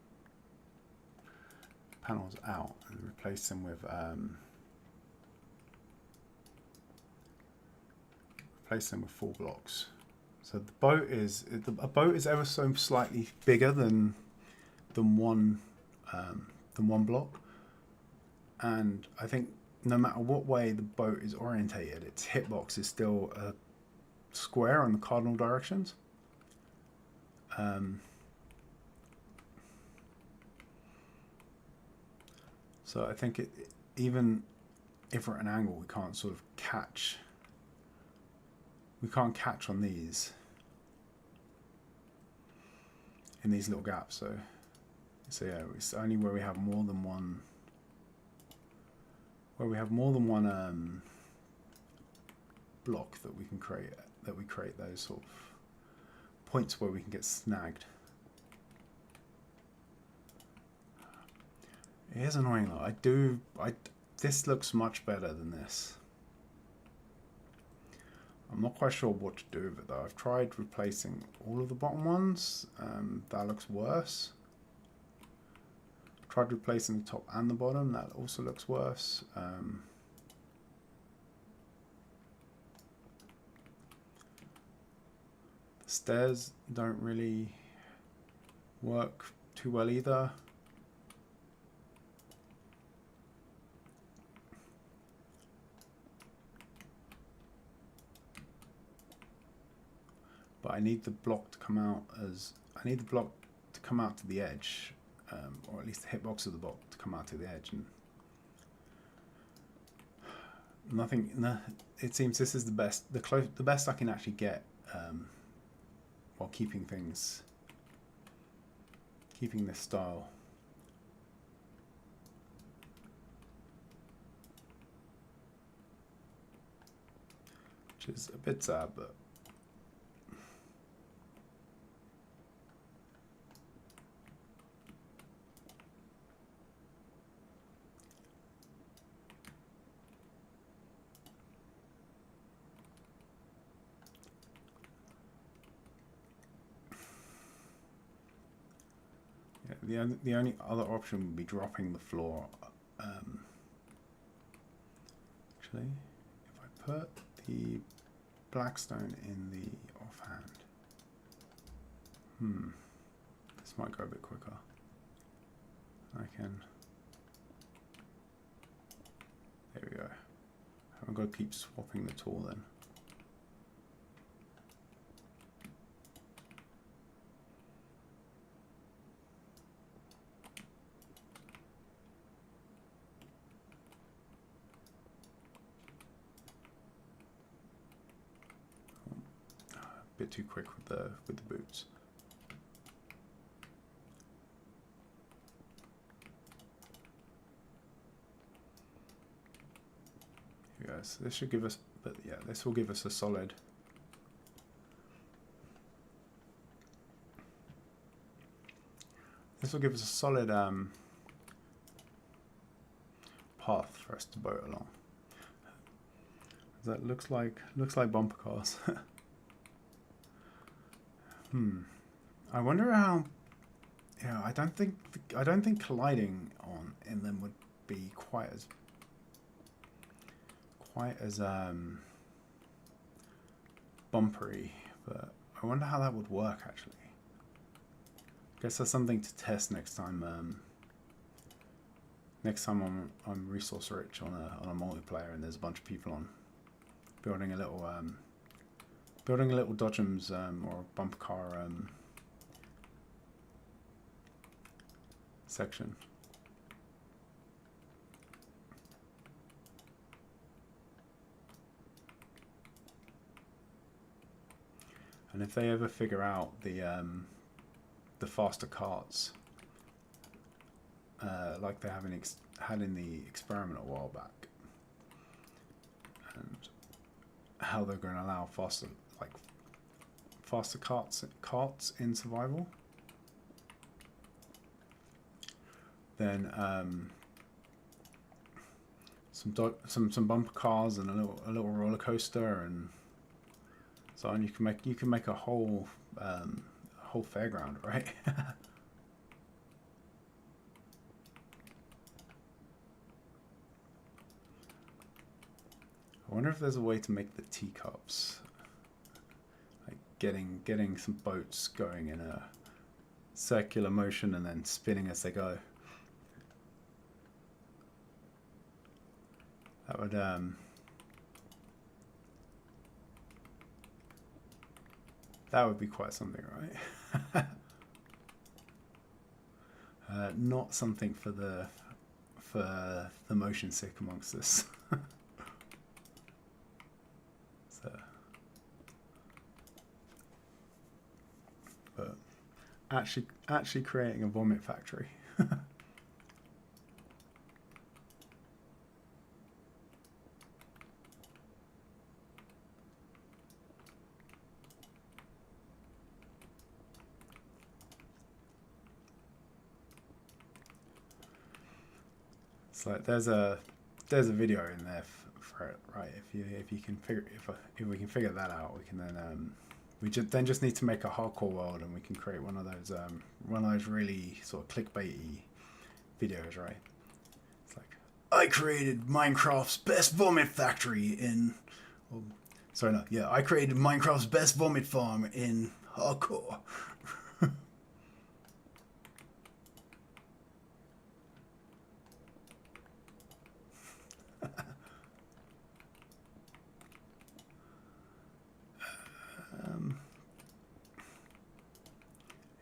S1: panels out and replace them with full blocks. So the boat is a boat is ever so slightly bigger than one block. And I think no matter what way the boat is orientated, its hitbox is still a square on the cardinal directions. So I think even if we're at an angle, we can't sort of catch. We can't catch on these in these little gaps. So yeah, it's only where we have more than one. Where we have more than one block that we can create, we create those sort of points where we can get snagged. It is annoying though. This looks much better than this. I'm not quite sure what to do with it though. I've tried replacing all of the bottom ones. That looks worse. Tried replacing the top and the bottom, that also looks worse. The stairs don't really work too well either. But I need the block to come out to the edge. Or at least the hitbox of the block to come out to the edge, and it seems this is the best I can actually get while keeping this style. Which is a bit sad, but the only other option would be dropping the floor. Actually, if I put the blackstone in the offhand, this might go a bit quicker. There we go. I've got to keep swapping the tool then. Bit too quick with the boots. Here we go. So this should give us, but yeah, this will give us a solid. This will give us a solid path for us to boat along. That looks like bumper cars. I wonder how. Yeah, I don't think colliding in them would be quite as bumpery, but I wonder how that would work actually. I guess that's something to test next time. Next time I'm resource rich on a multiplayer and there's a bunch of people on, building a little dodgems or bumper car section. And if they ever figure out the faster carts, like they have had in the experiment a while back, and how they're going to allow faster carts in survival, then some bumper cars and a little roller coaster and so on. You can make a whole fairground, right? I wonder if there's a way to make the teacups, like getting some boats going in a circular motion and then spinning as they go. That would be quite something, right? Not something for the motion sick amongst us. So, but actually creating a vomit factory. It's like there's a video in there for it, right? If we can figure that out, we can then we just need to make a hardcore world, and we can create one of those really sort of clickbaity videos, right? It's like, I created Minecraft's best vomit factory in. Oh, sorry, no, yeah, I created Minecraft's best vomit farm in hardcore.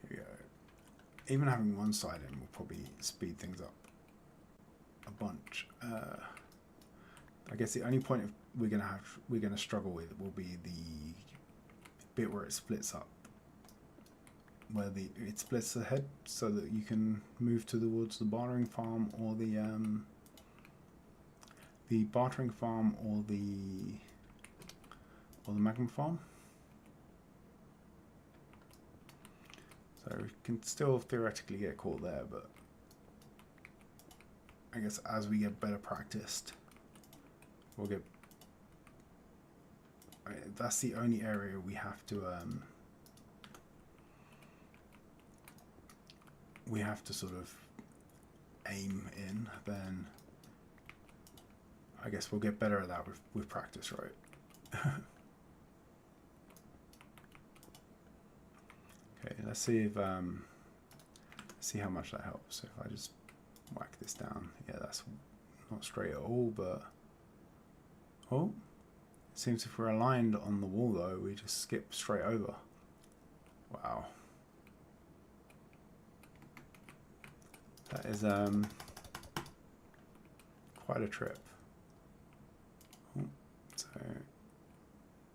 S1: Here we go. Even having one side in will probably speed things up a bunch. I guess the only point we're gonna struggle with will be the bit where it splits up, where it splits ahead, so that you can move towards the bartering farm or the bartering farm or the magma farm. So we can still theoretically get caught there, but I guess as we get better practiced, we'll get. That's the only area we have to sort of aim in. Then I guess we'll get better at that with practice, right? Okay, let's see if see how much that helps. So if I just whack this down, yeah, that's not straight at all, but oh, it seems if we're aligned on the wall though, we just skip straight over. Wow, that is quite a trip. Oh, so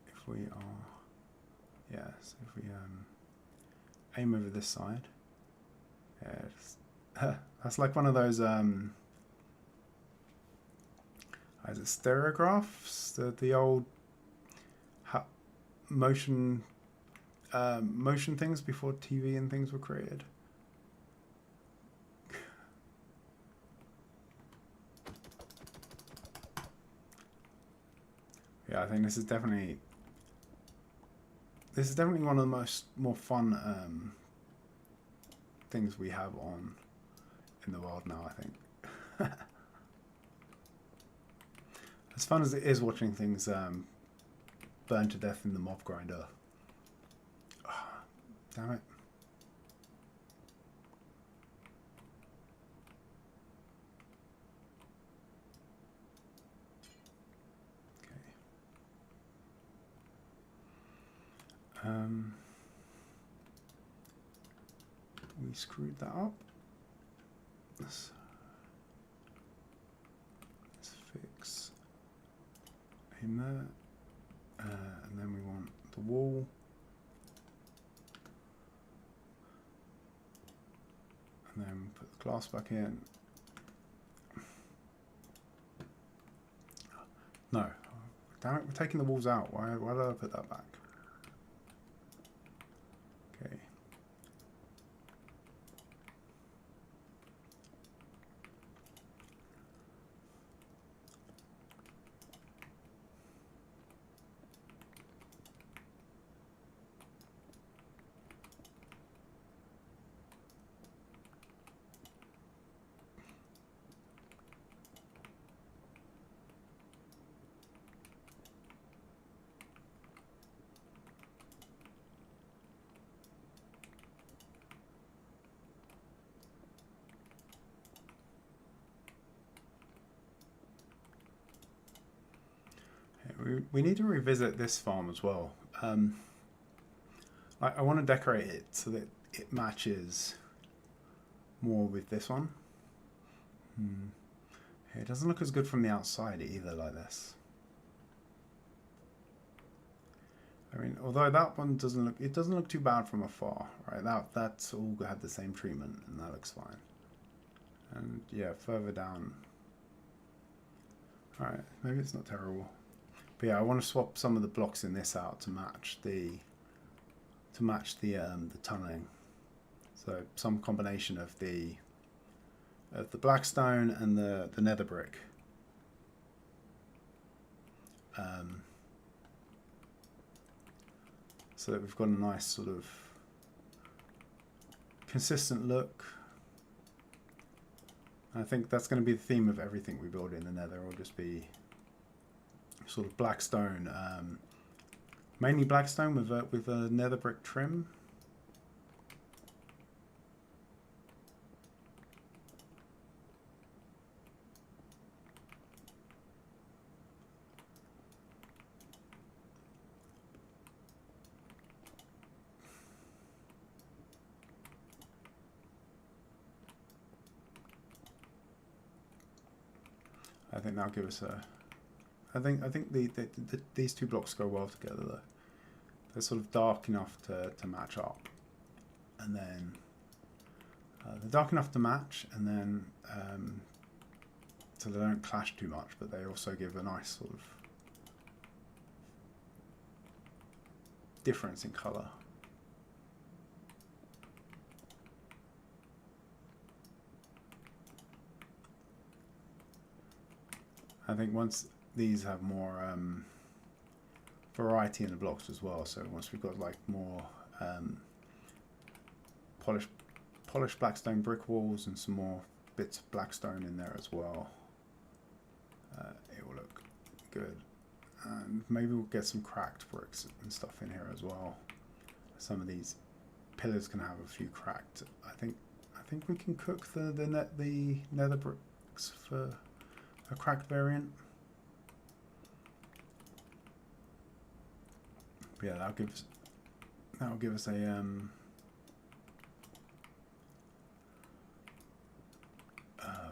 S1: if we are, yeah, so if we aim over this side, yeah, that's like one of those is it stereographs, the old motion things before TV and things were created. Yeah, I think this is definitely one of the more fun things we have on in the world now, I think. As fun as it is watching things burn to death in the mob grinder. Oh, damn it. Okay. We screwed that up. Let's fix in there, and then we want the wall glass back in. No. Damn it, we're taking the walls out. Why did I put that back? Okay. We need to revisit this farm as well. I want to decorate it so that it matches more with this one. It doesn't look as good from the outside either, like this. I mean, although that one doesn't look, it doesn't look too bad from afar, right? That's all had the same treatment, and that looks fine. And yeah, further down. All right, maybe it's not terrible. But yeah, I want to swap some of the blocks in this out to match the tunneling. So some combination of the blackstone and the nether brick. So that we've got a nice sort of consistent look. And I think that's going to be the theme of everything we build in the nether. Will just be sort of blackstone, mainly blackstone with a nether brick trim. I think that'll give us a. I think these two blocks go well together though. They're sort of dark enough to match up, and then they're dark enough to match, and then so they don't clash too much, but they also give a nice sort of difference in colour. I think once these have more variety in the blocks as well, so once we've got like more polished blackstone brick walls and some more bits of blackstone in there as well, it will look good. And maybe we'll get some cracked bricks and stuff in here as well. Some of these pillars can have a few cracked. I think we can cook the nether bricks for a cracked variant. But yeah, that'll give us a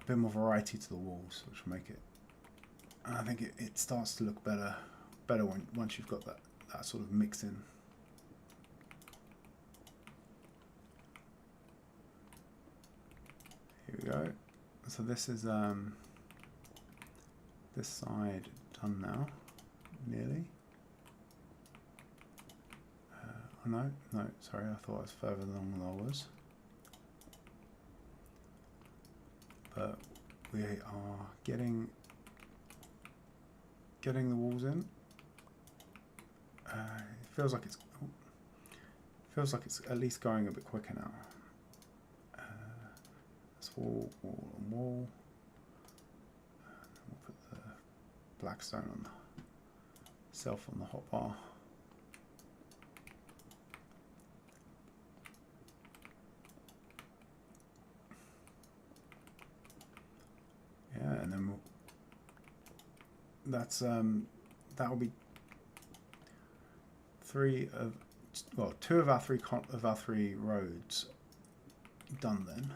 S1: bit more variety to the walls, which will make it. And I think it starts to look better once you've got that sort of mix in. Here we go. So this is this side done now, nearly. Oh no, sorry, I thought I was further along than I was. But we are getting the walls in. It feels like it's at least going a bit quicker now. That's wall and wall. We'll put the blackstone on itself on the hotbar. Yeah, and then that's that will be two of our three roads done then.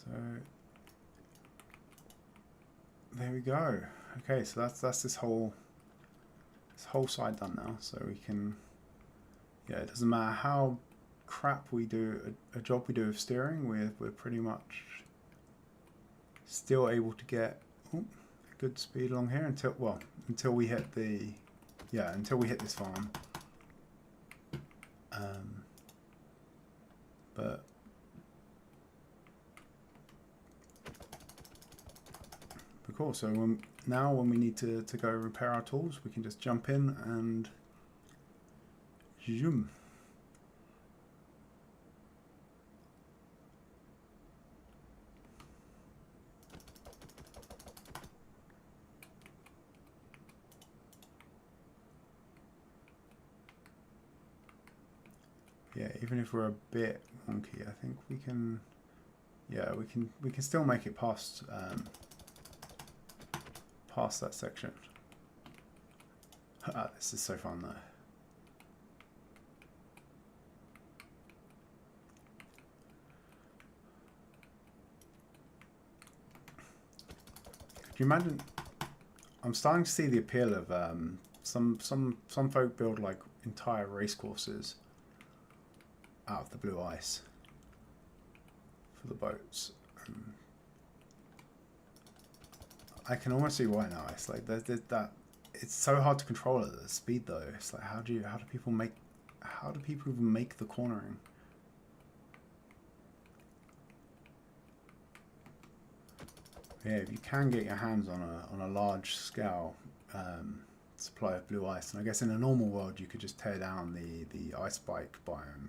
S1: So there we go. Okay, so that's this whole side done now. So we can, yeah, it doesn't matter how crap we do a job we do of steering, we're pretty much still able to get a good speed along here until we hit until we hit this farm. But cool. So when we need to go repair our tools, we can just jump in and zoom. Yeah, even if we're a bit wonky, I think we can. Yeah, we can still make it past past that section. This is so fun though. Could you imagine? I'm starting to see the appeal of some folk build like entire race courses out of the blue ice for the boats. I can almost see why now. It's like there's that. It's so hard to control at the speed though. It's like how do people even make the cornering? Yeah, if you can get your hands on a large scale supply of blue ice, and I guess in a normal world you could just tear down the ice spike biome.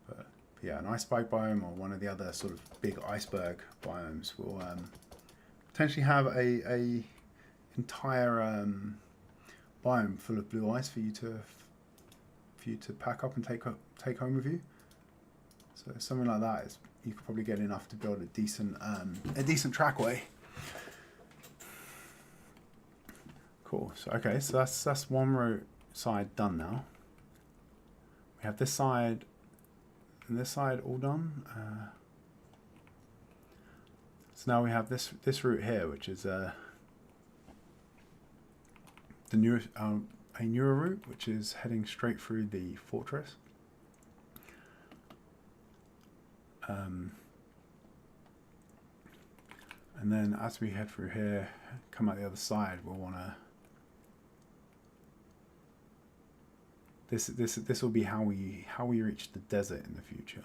S1: But yeah, an ice spike biome or one of the other sort of big iceberg biomes will potentially have a entire biome full of blue ice for you to pack up and take home with you. So something like that is you could probably get enough to build a decent trackway. Cool. So okay, so that's one row side done now. We have this side and this side all done. So now we have this route here, which is the newer a newer route, which is heading straight through the fortress. And then as we head through here, come out the other side, we'll want to. This will be how we reach the desert in the future.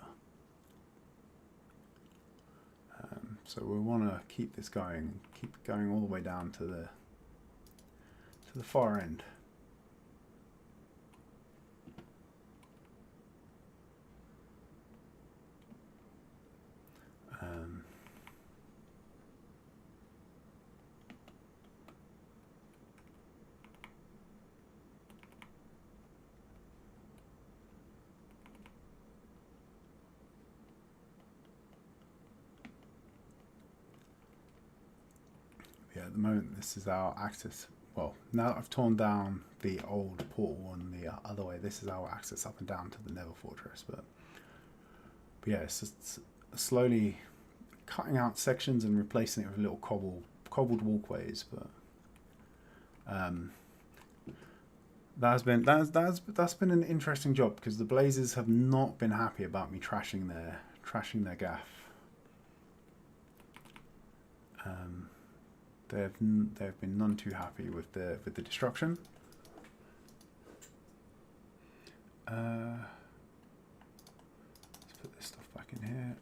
S1: So we want to keep this going, keep going all the way down to the far end. Yeah, at the moment this is our access. Well, now that I've torn down the old portal on the other way, this is our access up and down to the Nether fortress. But yeah, it's just slowly cutting out sections and replacing it with little cobbled walkways. But that's been an interesting job because the Blazers have not been happy about me trashing their gaff. They've been none too happy with the destruction. Let's put this stuff back in here.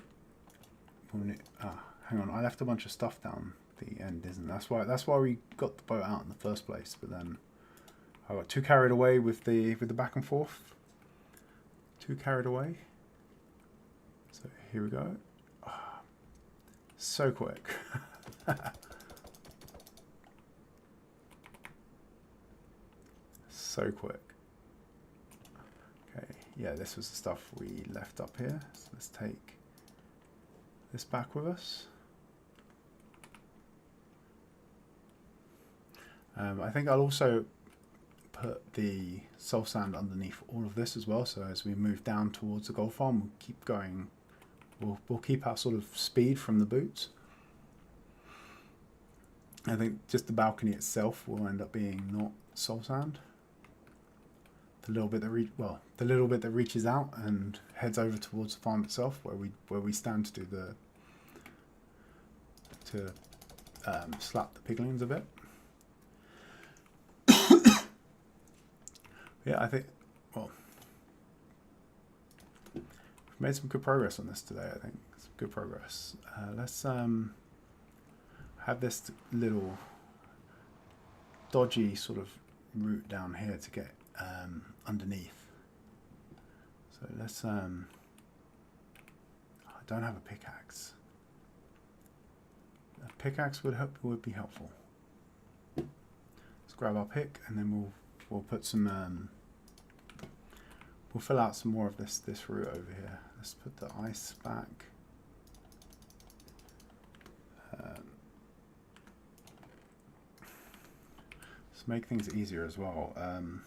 S1: Hang on, I left a bunch of stuff down the end, isn't it? That's why we got the boat out in the first place. But then I got too carried away with the back and forth. Too carried away. So here we go. So quick. So quick. Okay, yeah, this was the stuff we left up here. So let's take this back with us. I think I'll also put the soul sand underneath all of this as well. So as we move down towards the gold farm, we'll keep going We'll keep our sort of speed from the boots. I think just the balcony itself will end up being not soul sand. The little bit that reaches out and heads over towards the farm itself, where we stand to do slap the piglins a bit. Yeah, I think, well, we've made some good progress on this today. I think some good progress. Let's have this little dodgy sort of route down here to get underneath. So let's I don't have a pickaxe. A pickaxe would be helpful. Let's grab our pick and then we'll put some we'll fill out some more of this route over here. Let's put the ice back. Let's make things easier as well. I'm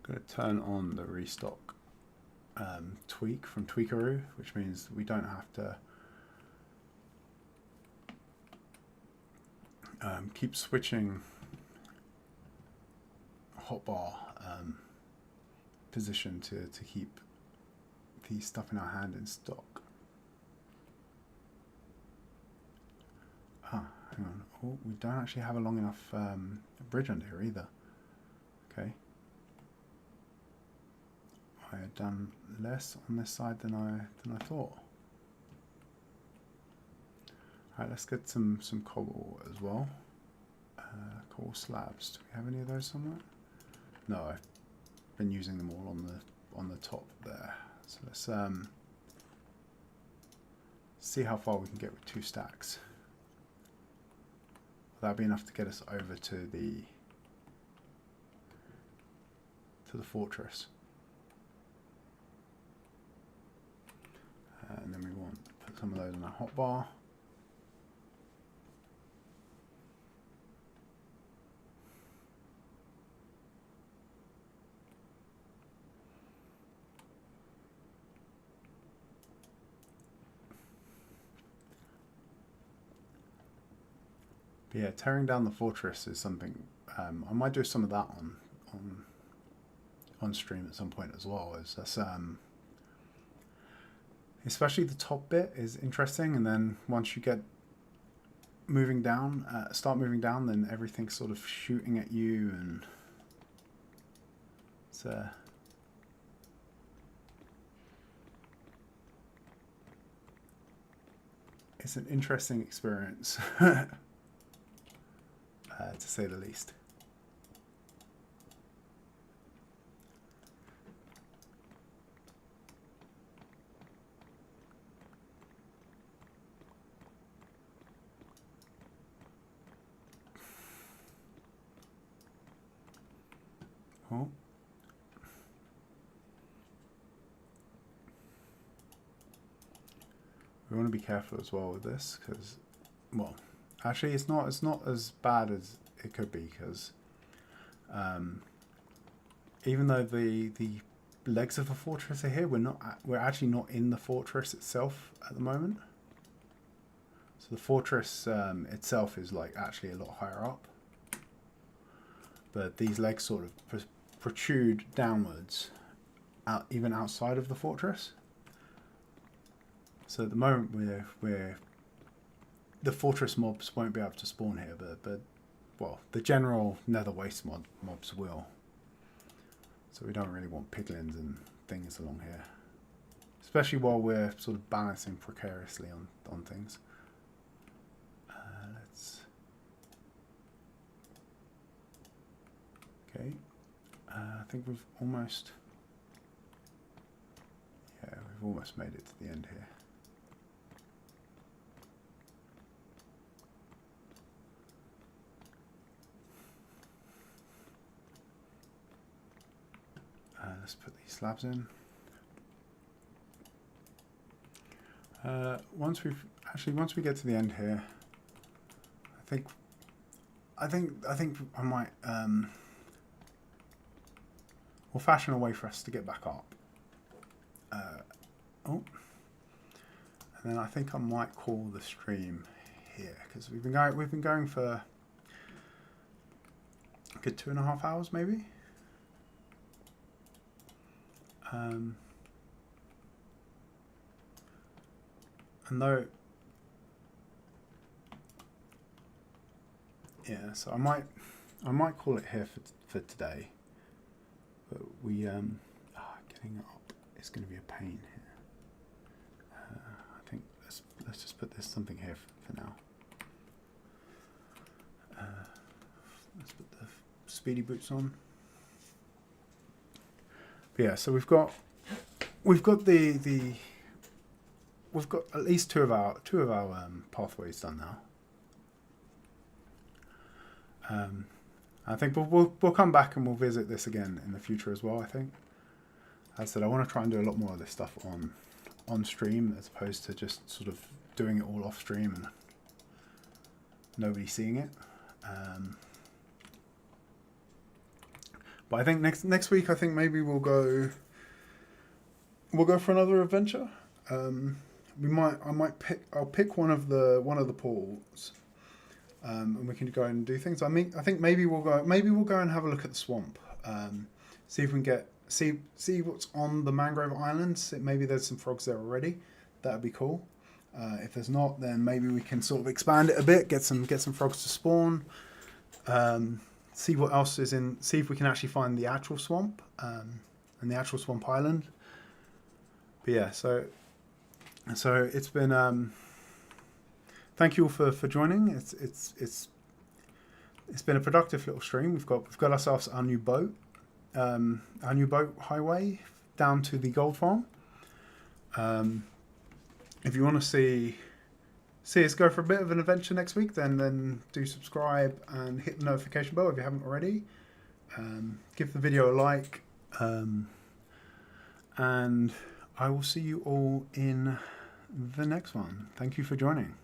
S1: going to turn on the restock tweak from Tweakaroo, which means we don't have to keep switching hotbar position to keep the stuff in our hand in stock. Ah, hang on. Oh, we don't actually have a long enough bridge under here either. Okay. I had done less on this side than I thought. Alright, let's get some cobble as well. Cobble slabs. Do we have any of those somewhere? No, I've been using them all on the top there. So let's see how far we can get with 2 stacks. Will that be enough to get us over to the fortress? And then we want to put some of those in our hotbar. But yeah, tearing down the fortress is something I might do some of that on stream at some point as well. Is that's especially the top bit is interesting, and then once you get moving down, start moving down, then everything's sort of shooting at you, and it's an interesting experience, to say the least. Oh. We want to be careful as well with this, because, well, actually it's not as bad as it could be, because even though the legs of the fortress are here, we're actually not in the fortress itself at the moment. So the fortress itself is like actually a lot higher up, but these legs sort of protrude downwards, even outside of the fortress. So at the moment the fortress mobs won't be able to spawn here, but well, the general Nether waste mobs will. So we don't really want piglins and things along here, especially while we're sort of balancing precariously on things. Okay, I think we've almost made it to the end here. Let's put these slabs in. Once we get to the end here, I think I might we'll fashion a way for us to get back up. Oh, and then I think I might call the stream here because we've been going for a good 2.5 hours maybe. And though, yeah, so I might call it here for today. But we getting up is going to be a pain here. I think let's just put this something here for now. Let's put the speedy boots on. But yeah, so we've got we've got at least two of our pathways done now. I think we'll come back and we'll visit this again in the future as well. I think, as I said, I want to try and do a lot more of this stuff on stream as opposed to just sort of doing it all off stream and nobody seeing it. But I think next week, I think maybe we'll go for another adventure. I'll pick one of the portals, and we can go and do things. I think maybe we'll go and have a look at the swamp. See if we can see what's on the mangrove islands. Maybe there's some frogs there already. That'd be cool. If there's not, then maybe we can sort of expand it a bit, get some frogs to spawn. See what else is in. See if we can actually find the actual swamp and the actual swamp island. But yeah, so it's been. Thank you all for joining. It's been a productive little stream. We've got ourselves our new boat highway down to the gold farm. If you want to see us go for a bit of an adventure next week, then do subscribe and hit the notification bell if you haven't already. Give the video a like, and I will see you all in the next one. Thank you for joining.